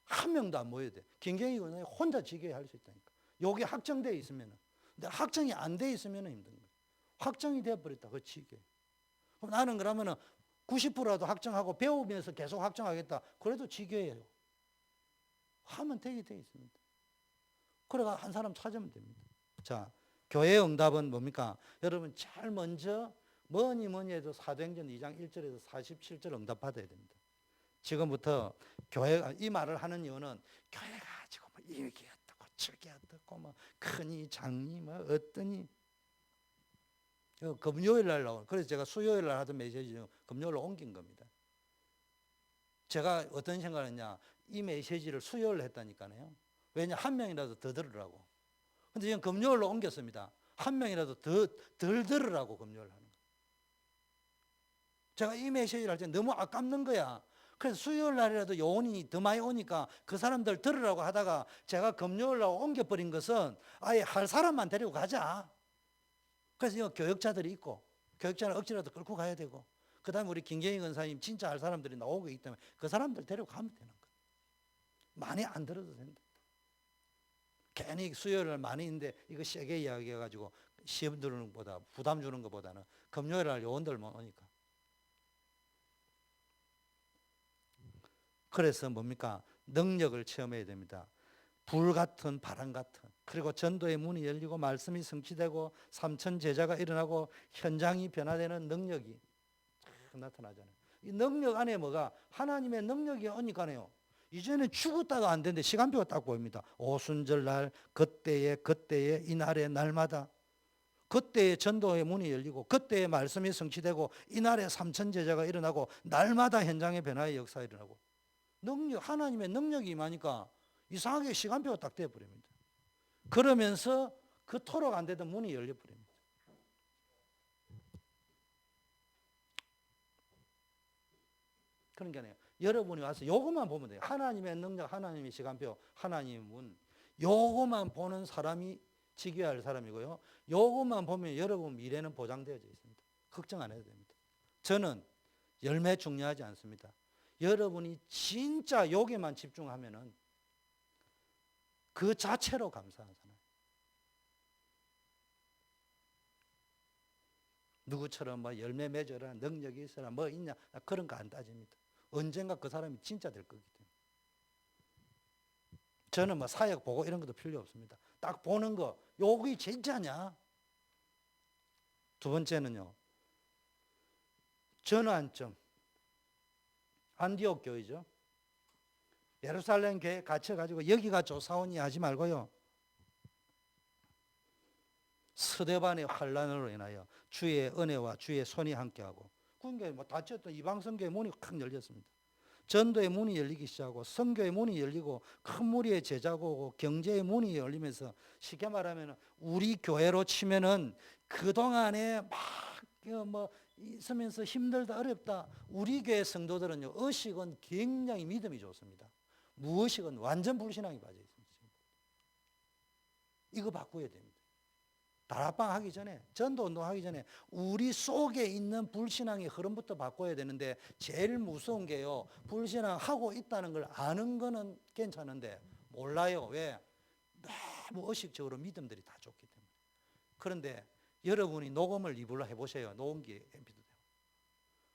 1명도 안 모여야 돼. 김경희 의원이 혼자 지교회 할 수 있다니까. 여기 확정되어 있으면. 근데 확정이 안 돼 있으면 힘든 거예요. 확정이 되어버렸다. 그 지교회. 그럼 나는 그러면 90%라도 확정하고 배우면서 계속 확정하겠다. 그래도 지교회예요. 하면 되게 돼 있습니다. 그래가 한 사람 찾으면 됩니다. 자, 교회 응답은 뭡니까? 여러분 제일 먼저 뭐니 해도 사도행전 2장 1절에서 47절 응답 받아야 됩니다. 지금부터 교회가 이 말을 하는 이유는 교회가 지금 뭐 이게 어떻고 저게 어떻고 뭐 크니 작니 뭐 어떠니 금요일 날 나온, 그래서 제가 수요일 날 하던 메시지를 금요일로 옮긴 겁니다. 제가 어떤 생각을 했냐, 이 메시지를 수요일 했다니까요. 왜냐, 한 명이라도 더 들으라고. 근데 지금 금요일로 옮겼습니다. 한 명이라도 덜 들으라고 금요일 하는 거예요. 제가 이 메시지를 할 때 너무 아깝는 거야. 그래서 수요일 날이라도 요원이 더 많이 오니까 그 사람들 들으라고 하다가 제가 금요일 날 옮겨버린 것은 아예 할 사람만 데리고 가자. 그래서 이거 교역자들이 있고, 교역자는 억지라도 끌고 가야 되고, 그 다음에 우리 김경희 권사님 진짜 할 사람들이 나오고 있기 때문에 그 사람들 데리고 가면 되는 거예요. 많이 안 들어도 된다. 괜히 수요일 날 많이 있는데 이거 세게 이야기해가지고 시험 들는 것보다 부담 주는 것보다는 금요일 날 요원들만 오니까. 그래서 뭡니까? 능력을 체험해야 됩니다. 불 같은 바람 같은, 그리고 전도의 문이 열리고 말씀이 성취되고 3천 제자가 일어나고 현장이 변화되는 능력이 나타나잖아요. 이 능력 안에 뭐가 하나님의 능력이 오니까요. 이제는 죽었다가 안 되는데 시간표가 딱 보입니다. 오순절 날 그때에 이날의 날마다 그때에 전도의 문이 열리고 그때에 말씀이 성취되고 이날에 3천 제자가 일어나고 날마다 현장의 변화의 역사가 일어나고 능력, 하나님의 능력이 임하니까 이상하게 시간표가 딱 돼버립니다. 그러면서 그토록 안 되던 문이 열려버립니다. 그러니까요. 여러분이 와서 요것만 보면 돼요. 하나님의 능력, 하나님의 시간표, 하나님의 문. 요것만 보는 사람이 지켜야 할 사람이고요. 요것만 보면 여러분 미래는 보장되어져 있습니다. 걱정 안 해도 됩니다. 저는 열매 중요하지 않습니다. 여러분이 진짜 여기에만 집중하면은 그 자체로 감사한 사람. 누구처럼 뭐 열매 맺어라, 능력이 있어라, 뭐 있냐, 그런 거 안 따집니다. 언젠가 그 사람이 진짜 될 거기 때문에. 저는 뭐 사역 보고 이런 것도 필요 없습니다. 딱 보는 거, 여기 진짜냐? 두 번째는요, 전환점. 안디옥 교회죠. 예루살렘 교회 갇혀가지고 여기가 조사원이 하지 말고요. 스데반의 환란으로 인하여 주의 은혜와 주의 손이 함께하고, 그러니까 뭐 닫혔던 이방 선교의 문이 확 열렸습니다. 전도의 문이 열리기 시작하고 선교의 문이 열리고 큰 무리의 제자가 오고 경제의 문이 열리면서 쉽게 말하면 우리 교회로 치면은 그동안에 막 뭐 있으면서 힘들다 어렵다 우리 교회 성도들은요 의식은 굉장히 믿음이 좋습니다. 무의식은 완전 불신앙이 빠져 있습니다. 이거 바꿔야 됩니다. 다락방 하기 전에 전도 운동하기 전에 우리 속에 있는 불신앙의 흐름부터 바꿔야 되는데 제일 무서운 게요 불신앙하고 있다는 걸 아는 거는 괜찮은데 몰라요. 왜? 너무 의식적으로 믿음들이 다 좋기 때문에. 그런데 여러분이 녹음을 리뷰를 해보세요. 녹음기 MP3.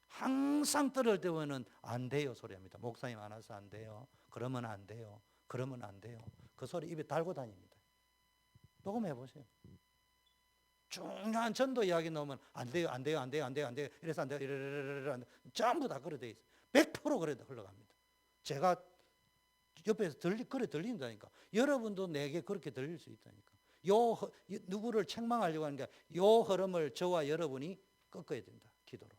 항상 들을 때는 안 돼요 소리합니다. 목사님 안 와서 안 돼요. 그러면 안 돼요. 그러면 안 돼요. 그 소리 입에 달고 다닙니다. 녹음해보세요. 중요한 전도 이야기 나오면 안 돼요, 안 돼요, 안 돼요, 안 돼요, 안 돼요. 이래서 안 돼요, 이래서 전부 다 그래 돼 있어요. 100% 그래 흘러갑니다. 제가 옆에서 그래 들린다니까. 여러분도 내게 그렇게 들릴 수 있다니까. 누구를 책망하려고 하는 게 요 흐름을 저와 여러분이 꺾어야 된다. 기도로.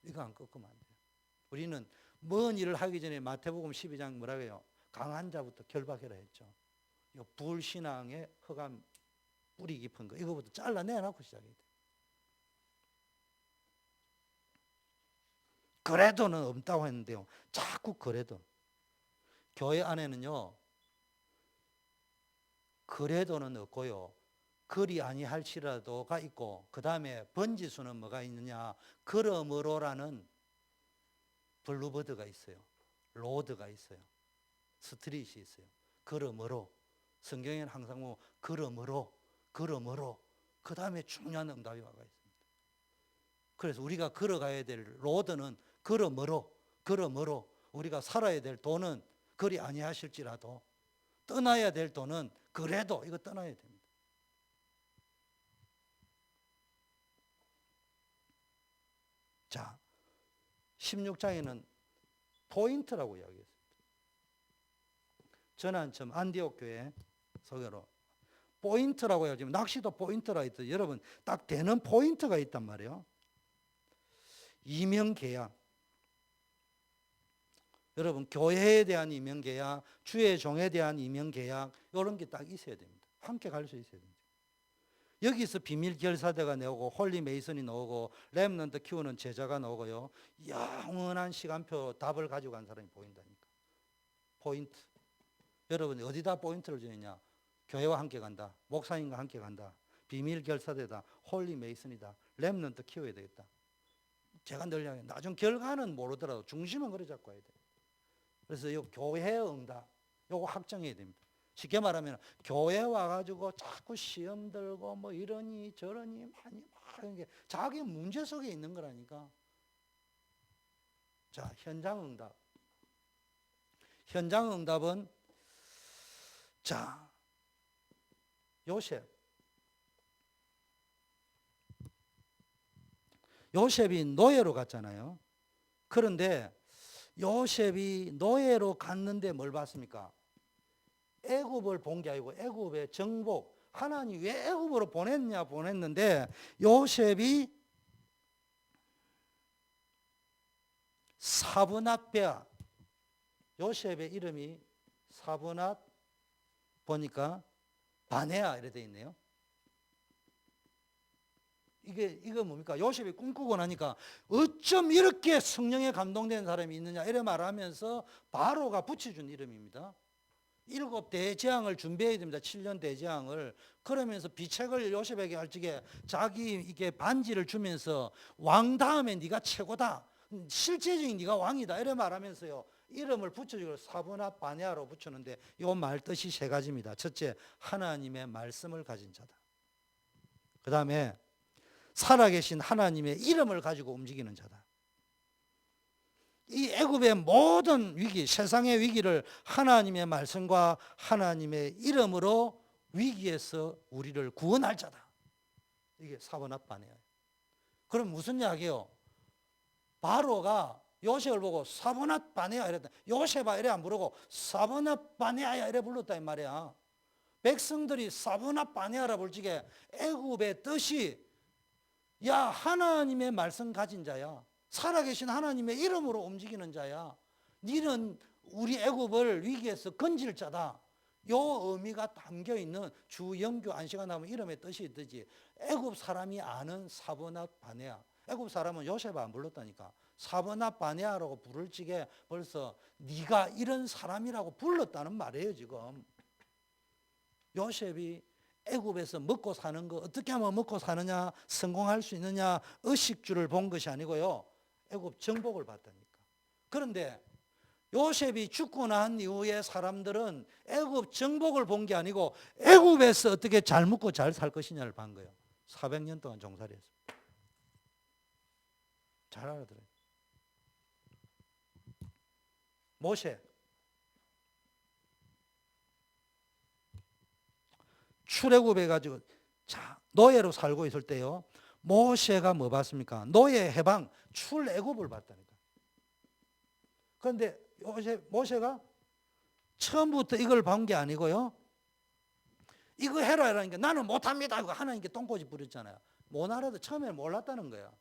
이거 안 꺾으면 안 돼요. 우리는 먼 일을 하기 전에 마태복음 12장 뭐라고 해요? 강한 자부터 결박해라 했죠. 요 불신앙의 흑암 뿌리 깊은 거 이거부터 잘라내놓고 시작해야 돼. 그래도는 없다고 했는데요. 자꾸 그래도. 교회 안에는요. 그래도는 없고요. 그리 아니할지라도가 있고 그 다음에 번지수는 뭐가 있느냐. 그러므로라는 블루버드가 있어요. 로드가 있어요. 스트릿이 있어요. 그러므로. 성경에는 항상 뭐 그러므로 그 다음에 중요한 응답이 와가 있습니다. 그래서 우리가 걸어가야 될 로드는 그러므로 우리가 살아야 될 돈은 그리 아니하실지라도 떠나야 될 돈은 그래도 이거 떠나야 됩니다. 자, 16장에는 포인트라고 이야기했습니다. 전환점 안디옥 교회 소개로 포인트라고 해요. 지금 낚시도 포인트라 있죠. 여러분 딱 되는 포인트가 있단 말이에요. 이명계약. 여러분 교회에 대한 이명계약, 주의 종에 대한 이명계약 이런 게 딱 있어야 됩니다. 함께 갈 수 있어야 됩니다. 여기서 비밀 결사대가 나오고 홀리 메이슨이 나오고 렘넌트 키우는 제자가 나오고요. 영원한 시간표 답을 가지고 간 사람이 보인다니까. 포인트. 여러분 어디다 포인트를 주느냐? 교회와 함께 간다. 목사님과 함께 간다. 비밀 결사대다. 홀리 메이슨이다. 렘넌트 키워야 되겠다. 제가 늘 이야기해요. 나중 결과는 모르더라도 중심은 그래 잡고 해야 돼. 그래서 이 교회의 응답 요거 확정해야 됩니다. 쉽게 말하면 교회 와가지고 자꾸 시험 들고 뭐 이러니 저러니 많이 막 게 자기 문제 속에 있는 거라니까. 자, 현장 응답. 현장 응답은 자, 요셉이 노예로 갔잖아요. 그런데 요셉이 노예로 갔는데 뭘 봤습니까? 애굽을 본 게 아니고 애굽의 정복. 하나님이 왜 애굽으로 보냈는데 요셉이 사브낫베아. 요셉의 이름이 사브낫 보니까 바네아 이래 돼 있네요. 이거 뭡니까? 요셉이 꿈꾸고 나니까 어쩜 이렇게 성령에 감동된 사람이 있느냐 이래 말하면서 바로가 붙여준 이름입니다. 7 대재앙을 준비해야 됩니다. 7년 대재앙을. 그러면서 비책을 요셉에게 할 적에 자기 이게 반지를 주면서 왕 다음에 네가 최고다. 실제적인 네가 왕이다. 이래 말하면서요. 이름을 붙여주고 사브낫 바네아로 붙였는데 이 말 뜻이 3가지입니다. 첫째, 하나님의 말씀을 가진 자다. 그 다음에 살아계신 하나님의 이름을 가지고 움직이는 자다. 이 애굽의 모든 위기, 세상의 위기를 하나님의 말씀과 하나님의 이름으로 위기에서 우리를 구원할 자다. 이게 사브낫 바네아예요. 그럼 무슨 이야기예요? 바로가 요셉을 보고 사브낫 바네아 이랬다. 요셉아 이래 안 부르고 사브낫 바네아야 이래 불렀다 이 말이야. 백성들이 사브낫 바네아라 불지게 애굽의 뜻이 야 하나님의 말씀 가진 자야. 살아계신 하나님의 이름으로 움직이는 자야. 너는 우리 애굽을 위기에서 건질 자다. 요 의미가 담겨있는 주 영규 안식가 나무 이름의 뜻이 있듯이 애굽 사람이 아는 사브낫 바네아. 애굽 사람은 요셉 안 불렀다니까. 사브낫 바네아라고 부를 적에 벌써 네가 이런 사람이라고 불렀다는 말이에요 지금. 요셉이 애굽에서 먹고 사는 거 어떻게 하면 먹고 사느냐 성공할 수 있느냐 의식주를 본 것이 아니고요. 애굽 정복을 받다니까. 그런데 요셉이 죽고 난 이후에 사람들은 애굽 정복을 본 게 아니고 애굽에서 어떻게 잘 먹고 잘 살 것이냐를 본 거예요. 400년 동안 종살이 했습니다. 잘 알아들어요. 모세 출애굽해 가지고 자 노예로 살고 있을 때요. 모세가 뭐 봤습니까? 노예 해방 출애굽을 봤다니까. 그런데 모세가 처음부터 이걸 본 게 아니고요. 이거 해라 이러니까 나는 못합니다. 이거 하나님께 똥꼬집 부렸잖아요. 못 알아도 처음에 몰랐다는 거야.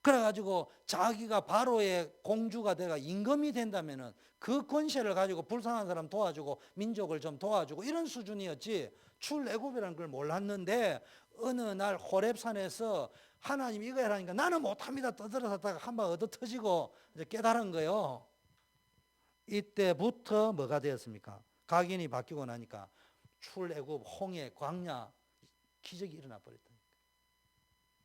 그래가지고 자기가 바로의 공주가 돼가 임금이 된다면은 그 권세를 가지고 불쌍한 사람 도와주고 민족을 좀 도와주고 이런 수준이었지 출애굽이라는 걸 몰랐는데 어느 날 호렙산에서 하나님 이거 해라니까 나는 못합니다. 떠들어섰다가 한 방 얻어 터지고 이제 깨달은 거예요. 이때부터 뭐가 되었습니까? 각인이 바뀌고 나니까 출애굽, 홍해, 광야 기적이 일어나 버렸다.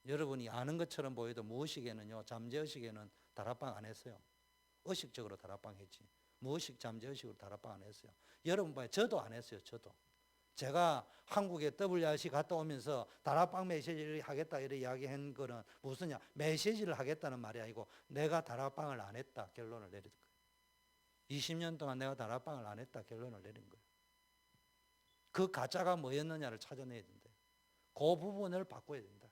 여러분이 아는 것처럼 보여도 무의식에는요, 잠재의식에는 다락방 안 했어요. 의식적으로 다락방 했지. 무의식, 잠재의식으로 다락방 안 했어요. 여러분 봐요. 저도 안 했어요. 저도. 제가 한국에 WRC 갔다 오면서 다락방 메시지를 하겠다 이렇게 이야기한 거는 무슨냐? 메시지를 하겠다는 말이 아니고 내가 다락방을 안 했다 결론을 내린 거예요. 20년 동안 내가 다락방을 안 했다 결론을 내린 거예요. 그 가짜가 뭐였느냐를 찾아내야 된다. 그 부분을 바꿔야 된다.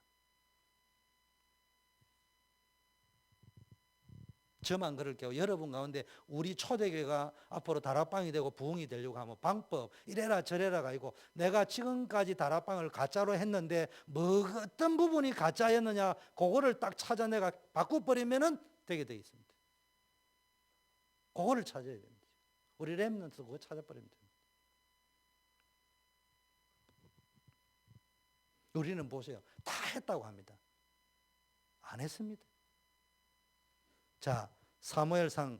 저만 그럴게요. 여러분 가운데 우리 초대교회가 앞으로 다락방이 되고 부흥이 되려고 하면 방법 이래라 저래라가 있고, 내가 지금까지 다락방을 가짜로 했는데 뭐 어떤 부분이 가짜였느냐 그거를 딱 찾아내가 바꿔버리면은 되게 돼 있습니다. 그거를 찾아야 됩니다. 우리 렘넌트 그거 찾아버리면 됩니다. 우리는 보세요. 다 했다고 합니다. 안 했습니다. 자, 사무엘은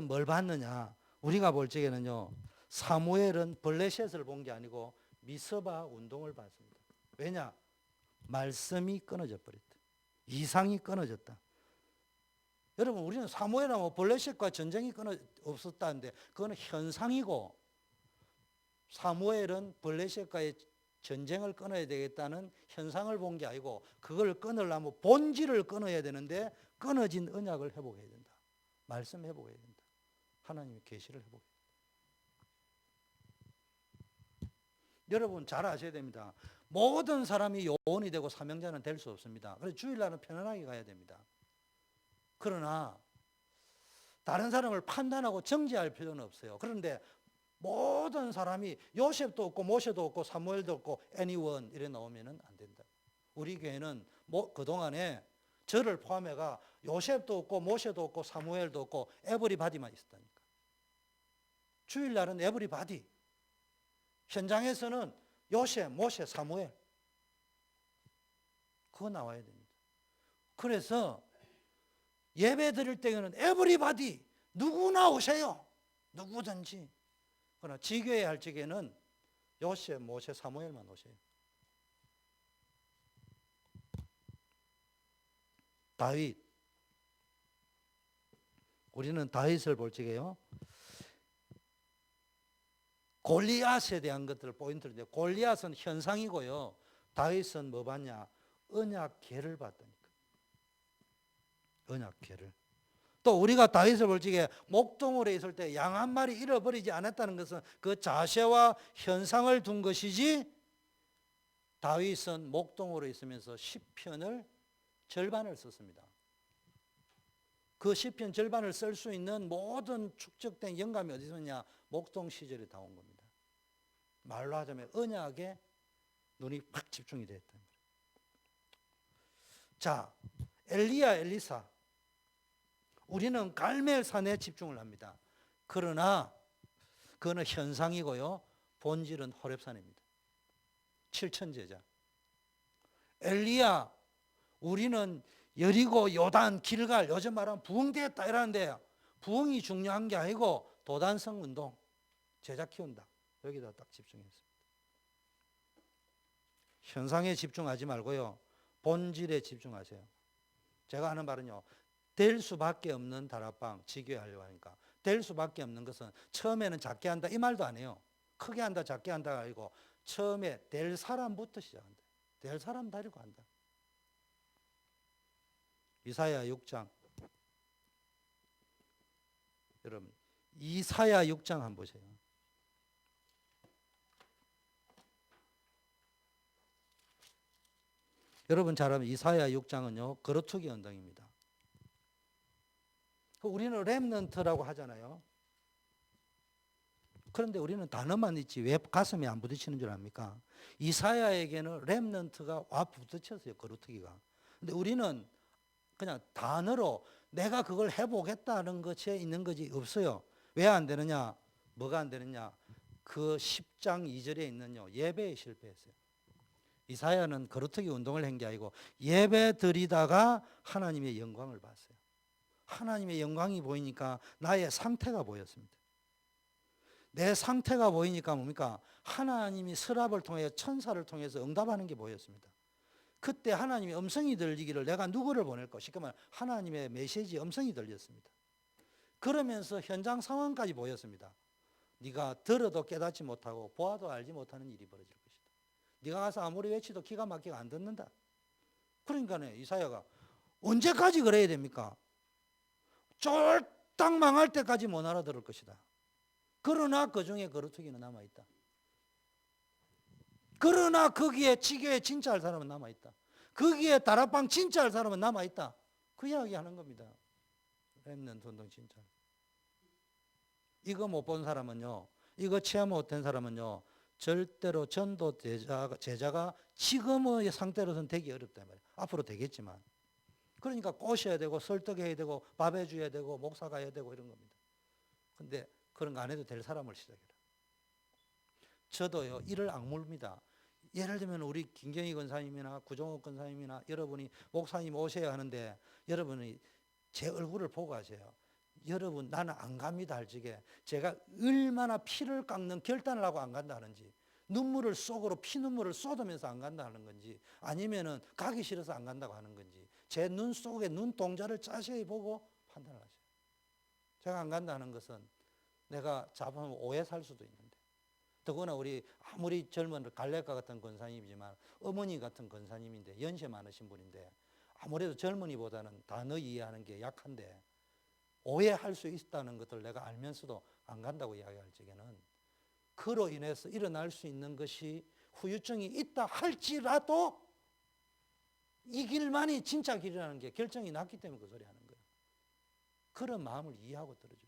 뭘 봤느냐? 우리가 볼 적에는요, 사무엘은 블레셋을 본 게 아니고 미스바 운동을 봤습니다. 왜냐? 말씀이 끊어져 버렸다. 이상이 끊어졌다. 여러분, 우리는 사무엘하고 블레셋과 전쟁이 없었다는데 그거는 현상이고, 사무엘은 블레셋과의 전쟁을 끊어야 되겠다는 현상을 본 게 아니고, 그걸 끊으려면 본질을 끊어야 되는데 끊어진 언약을 회복해야 된다. 말씀 회복해야 된다. 하나님의 계시를 회복해야 된다. 여러분 잘 아셔야 됩니다. 모든 사람이 요원이 되고 사명자는 될 수 없습니다. 그래서 주일날은 편안하게 가야 됩니다. 그러나 다른 사람을 판단하고 정죄할 필요는 없어요. 그런데 모든 사람이 요셉도 없고 모세도 없고 사무엘도 없고 anyone 이래 나오면은 안 된다. 우리 교회는 그동안에 저를 포함해가 요셉도 없고 모세도 없고 사무엘도 없고 에브리바디만 있었다니까. 주일날은 에브리바디. 현장에서는 요셉, 모세, 사무엘. 그거 나와야 됩니다. 그래서 예배 드릴 때에는 에브리바디 누구나 오세요. 누구든지. 그러나 지교회 할 적에는 요셉, 모세, 사무엘만 오세요. 다윗. 우리는 다윗을 볼 적에요. 골리앗에 대한 것들을 포인트를 내. 골리앗은 현상이고요. 다윗은 뭐 봤냐? 언약궤를 봤다니까. 언약궤를. 또 우리가 다윗을 볼 적에 목동으로 있을 때 양 한 마리 잃어버리지 않았다는 것은 그 자세와 현상을 둔 것이지, 다윗은 목동으로 있으면서 시편을 절반을 썼습니다. 그 시편 절반을 쓸 수 있는 모든 축적된 영감이 어디서 있냐? 목동 시절에 다 온 겁니다. 말로 하자면 언약에 눈이 팍 집중이 됐단 말이에요. 자, 엘리야, 엘리사. 우리는 갈멜산에 집중을 합니다. 그러나 그거는 현상이고요. 본질은 호렙산입니다. 7천 제자. 엘리야, 우리는 여리고, 요단, 길갈, 요즘 말하면 부흥됐다 이러는데, 부흥이 중요한 게 아니고 도단성 운동, 제자 키운다. 여기다 딱 집중했습니다. 현상에 집중하지 말고요, 본질에 집중하세요. 제가 하는 말은요, 될 수밖에 없는 다락방 지교회 하려고 하니까, 될 수밖에 없는 것은 처음에는 작게 한다 이 말도 안 해요. 크게 한다 작게 한다가 아니고 처음에 될 사람부터 시작한다. 될 사람 데리고 한다. 이사야 6장. 여러분 이사야 6장 한번 보세요. 여러분 잘 알면 이사야 6장은요 거루투기 언덕입니다. 우리는 렘넌트라고 하잖아요. 그런데 우리는 단어만 있지 왜 가슴에 안 부딪히는 줄 압니까? 이사야에게는 렘넌트가 와 부딪혔어요, 거루투기가. 근데 우리는 그냥 단어로 내가 그걸 해보겠다는 것에 있는 것이 없어요. 왜 안 되느냐? 뭐가 안 되느냐? 그 10장 2절에 있는요 예배에 실패했어요. 이사야는 거루투기 운동을 한 게 아니고 예배 드리다가 하나님의 영광을 봤어요. 하나님의 영광이 보이니까 나의 상태가 보였습니다. 내 상태가 보이니까 뭡니까? 하나님이 서랍을 통해 천사를 통해서 응답하는 게 보였습니다. 그때 하나님의 음성이 들리기를 내가 누구를 보낼 것이까 말하면 하나님의 메시지 음성이 들렸습니다. 그러면서 현장 상황까지 보였습니다. 네가 들어도 깨닫지 못하고 보아도 알지 못하는 일이 벌어질 것이다. 네가 가서 아무리 외치도 기가 막히게 안 듣는다. 그러니까 이사야가 언제까지 그래야 됩니까? 쫄딱 망할 때까지 못 알아들을 것이다. 그러나 그 중에 거루투기는 남아있다. 그러나 거기에 지교에 진짜 할 사람은 남아있다. 거기에 다락방 진짜 할 사람은 남아있다. 그 이야기 하는 겁니다. 렘넌트 운동 진짜. 이거 못 본 사람은요, 이거 체험 못한 사람은요, 절대로 전도 제자가 지금의 상태로서는 되기 어렵단 말이에요. 앞으로 되겠지만. 그러니까 꼬셔야 되고 설득해야 되고 밥 해줘야 되고 목사가 해야 되고 이런 겁니다. 근데 그런 거 안 해도 될 사람을 시작해라. 저도요, 이를 악물입니다. 예를 들면 우리 김경희 권사님이나 구종옥 권사님이나 여러분이 목사님 오셔야 하는데 여러분이 제 얼굴을 보고 하세요. 여러분 나는 안 갑니다 할 적에 제가 얼마나 피를 깎는 결단을 하고 안 간다 하는지, 눈물을 속으로 피눈물을 쏟으면서 안 간다 하는 건지, 아니면은 가기 싫어서 안 간다고 하는 건지 제 눈 속에 눈동자를 자세히 보고 판단을 하셔요. 제가 안 간다는 것은 내가 잡으면 오해 살 수도 있는데, 더구나 우리 아무리 젊은 갈렙과 같은 권사님이지만 어머니 같은 권사님인데 연세 많으신 분인데 아무래도 젊은이보다는 단어 이해하는 게 약한데 오해할 수 있다는 것을 내가 알면서도 안 간다고 이야기할 적에는 그로 인해서 일어날 수 있는 것이 후유증이 있다 할지라도 이 길만이 진짜 길이라는 게 결정이 났기 때문에 그 소리 하는 거예요. 그런 마음을 이해하고 들어주시.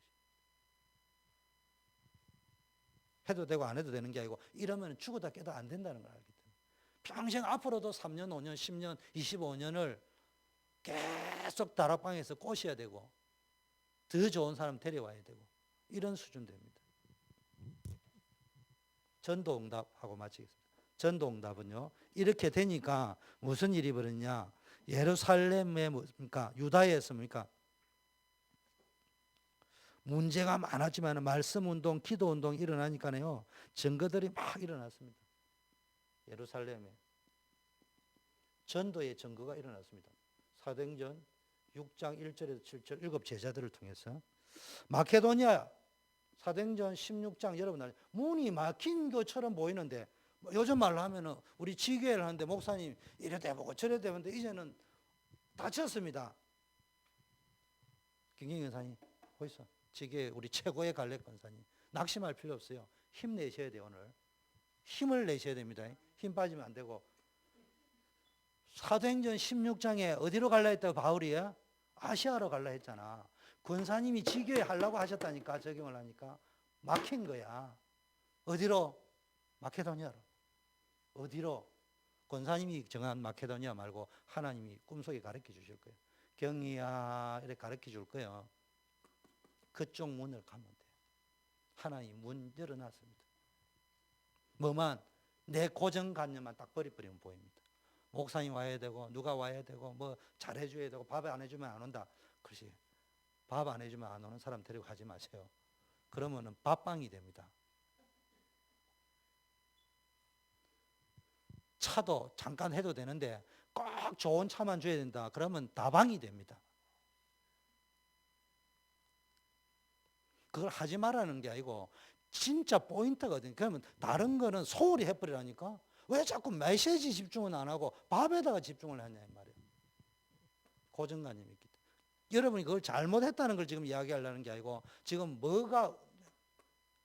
해도 되고 안 해도 되는 게 아니고 이러면 죽어다 깨도 안 된다는 걸 알기 때문에 평생 앞으로도 3년, 5년, 10년, 25년을 계속 다락방에서 꼬셔야 되고 더 좋은 사람 데려와야 되고 이런 수준 됩니다. 전도응답하고 마치겠습니다. 전도응답은요, 이렇게 되니까 무슨 일이 벌어지냐, 예루살렘에 뭡니까, 유다에서 뭡니까, 문제가 많았지만 말씀운동, 기도운동 일어나니까요 증거들이 막 일어났습니다. 예루살렘에 전도의 증거가 일어났습니다. 사도행전 6장 1절에서 7절 일곱 제자들을 통해서 마케도니아 사도행전 16장 여러분 문이 막힌 것처럼 보이는데 요즘 말로 하면은 우리 지교회를 하는데 목사님 이래도 해보고 저래도 해보는데 이제는 닫혔습니다. 김경희 권사님 보이소? 지교회 우리 최고의 갈렙 권사님 낙심할 필요 없어요. 힘내셔야 돼요. 오늘 힘을 내셔야 됩니다. 힘 빠지면 안 되고 사도행전 16장에 어디로 갈라 했다고 바울이야? 아시아로 갈라 했잖아. 권사님이 지교회 하려고 하셨다니까. 적용을 하니까 막힌 거야. 어디로? 마케도니아로. 어디로? 권사님이 정한 마케도니아 말고 하나님이 꿈속에 가르쳐 주실 거예요. 경이야 이렇게 가르쳐 줄 거예요. 그쪽 문을 가면 돼요. 하나님 문 열어놨습니다. 뭐만 내 고정관념만 딱 버리면 보입니다. 목사님 와야 되고 누가 와야 되고 뭐 잘해줘야 되고 밥 안 해주면 안 온다. 그렇지. 밥 안 해주면 안 오는 사람 데리고 가지 마세요. 그러면은 밥방이 됩니다. 차도 잠깐 해도 되는데 꼭 좋은 차만 줘야 된다. 그러면 다방이 됩니다. 그걸 하지 말라는 게 아니고 진짜 포인트거든요. 그러면 다른 거는 소홀히 해버리라니까. 왜 자꾸 메시지 집중은 안 하고 밥에다가 집중을 하냐 이 말이에요. 고정관념이 있기 때문에. 여러분이 그걸 잘못했다는 걸 지금 이야기하려는 게 아니고 지금 뭐가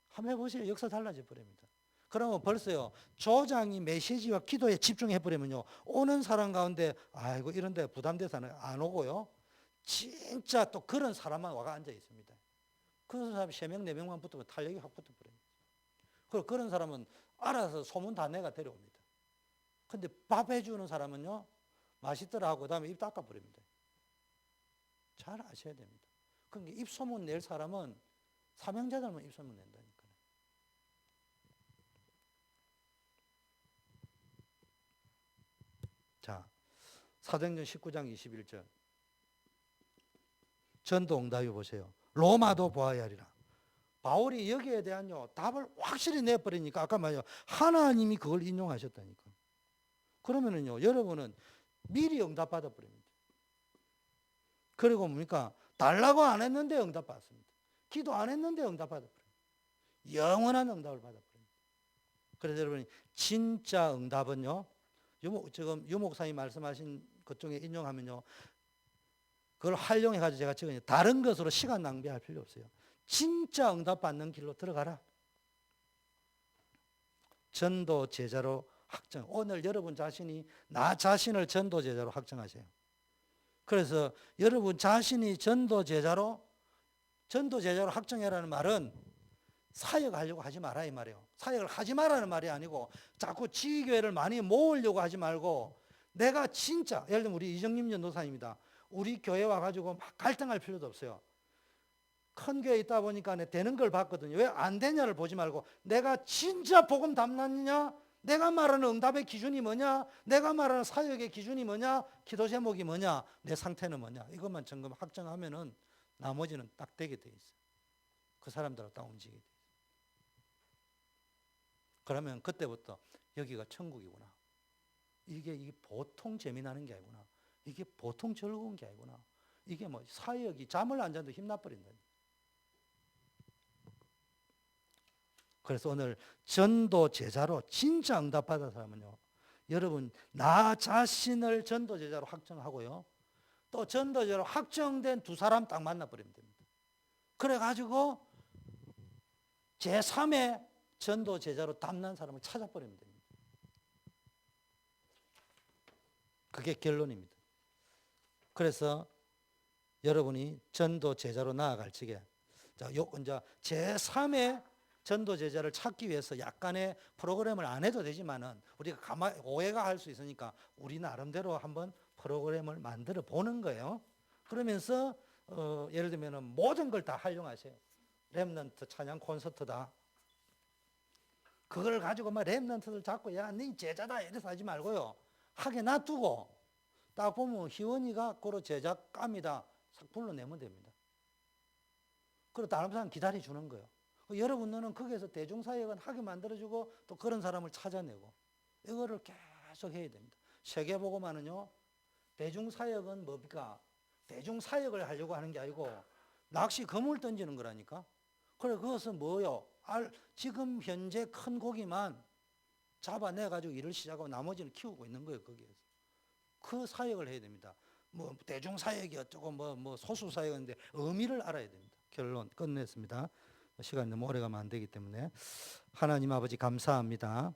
한번 해보세요. 역사 달라져 버립니다. 그러면 벌써요 조장이 메시지와 기도에 집중해 버리면요 오는 사람 가운데 아이고 이런데 부담돼서는 안 오고요 진짜 또 그런 사람만 와가 앉아 있습니다. 그런 사람이 3명 4명만 붙으면 탄력이 확 붙어버립니다. 그리고 그런 사람은 알아서 소문 다 내가 데려옵니다. 근데 밥 해주는 사람은요 맛있더라 하고 그다음에 입 닦아버립니다. 잘 아셔야 됩니다. 그러니까 입소문 낼 사람은 사명자들만 입소문 낸다니까요. 자, 사도행전 19장 21절 전도응답이 보세요. 로마도 보아야 하리라. 바울이 여기에 대한요 답을 확실히 내버리니까 아까 말이요 하나님이 그걸 인용하셨다니까. 그러면은요 여러분은 미리 응답받아 버립니다. 그리고 뭡니까? 달라고 안 했는데 응답받습니다. 기도 안 했는데 응답받아 버립니다. 영원한 응답을 받아 버립니다. 그래서 여러분이 진짜 응답은요 지금 유 목사님 말씀하신 것 중에 인용하면요 그걸 활용해 가지고 제가 지금 다른 것으로 시간 낭비할 필요 없어요. 진짜 응답받는 길로 들어가라. 전도 제자로 확정. 오늘 여러분 자신이 나 자신을 전도 제자로 확정하세요. 그래서 여러분 자신이 전도 제자로 확정해라는 말은 사역하려고 하지 마라 이 말이에요. 사역을 하지 마라는 말이 아니고 자꾸 지교회를 많이 모으려고 하지 말고 내가 진짜 예를 들면 우리 이정림 전도사입니다. 우리 교회 와가지고 막 갈등할 필요도 없어요. 큰 교회에 있다 보니까 되는 걸 봤거든요. 왜 안 되냐를 보지 말고 내가 진짜 복음 담놨느냐, 내가 말하는 응답의 기준이 뭐냐, 내가 말하는 사역의 기준이 뭐냐, 기도 제목이 뭐냐, 내 상태는 뭐냐, 이것만 점검 확정하면은 나머지는 딱 되게 돼 있어요. 그 사람들하고 딱 움직이게 돼 있어요. 그러면 그때부터 여기가 천국이구나, 이게 보통 재미나는 게 아니구나, 이게 보통 즐거운 게 아니구나, 이게 뭐 사역이 잠을 안 자도 힘나버린다. 그래서 오늘 전도 제자로 진짜 응답받은 사람은요, 여러분 나 자신을 전도 제자로 확정하고요, 또 전도 제자로 확정된 두 사람 딱 만나버리면 됩니다. 그래가지고 제3의 전도 제자로 담난 사람을 찾아버리면 됩니다. 그게 결론입니다. 그래서 여러분이 전도 제자로 나아갈 적에 이제 제3의 전도 제자를 찾기 위해서 약간의 프로그램을 안 해도 되지만은 우리가 오해가 할 수 있으니까 우리 나름대로 한번 프로그램을 만들어 보는 거예요. 그러면서 예를 들면 모든 걸 다 활용하세요. 렘넌트 찬양 콘서트다. 그걸 가지고 막 렘넌트들 잡고 야, 네 제자다 이래서 하지 말고요. 하게 놔두고 딱 보면 희원이가 고로 제자감이다 싹 불러내면 됩니다. 그리고 다른 사람 기다려주는 거예요. 여러분들은 거기에서 대중사역은 하게 만들어주고 또 그런 사람을 찾아내고 이거를 계속 해야 됩니다. 세계복음화는요, 대중사역은 뭡니까? 대중사역을 하려고 하는 게 아니고 낚시 그물 던지는 거라니까. 그래 그것은 뭐요? 지금 현재 큰 고기만 잡아내가지고 일을 시작하고 나머지는 키우고 있는 거예요. 거기에서 그 사역을 해야 됩니다. 뭐 대중사역이 어쩌고 뭐 소수사역인데 의미를 알아야 됩니다. 결론 끝냈습니다. 시간이 너무 오래 가면 안 되기 때문에 하나님 아버지 감사합니다.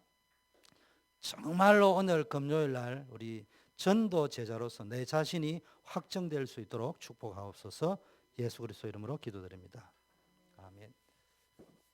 정말로 오늘 금요일 날 우리 전도 제자로서 내 자신이 확정될 수 있도록 축복하옵소서. 예수 그리스도 이름으로 기도드립니다.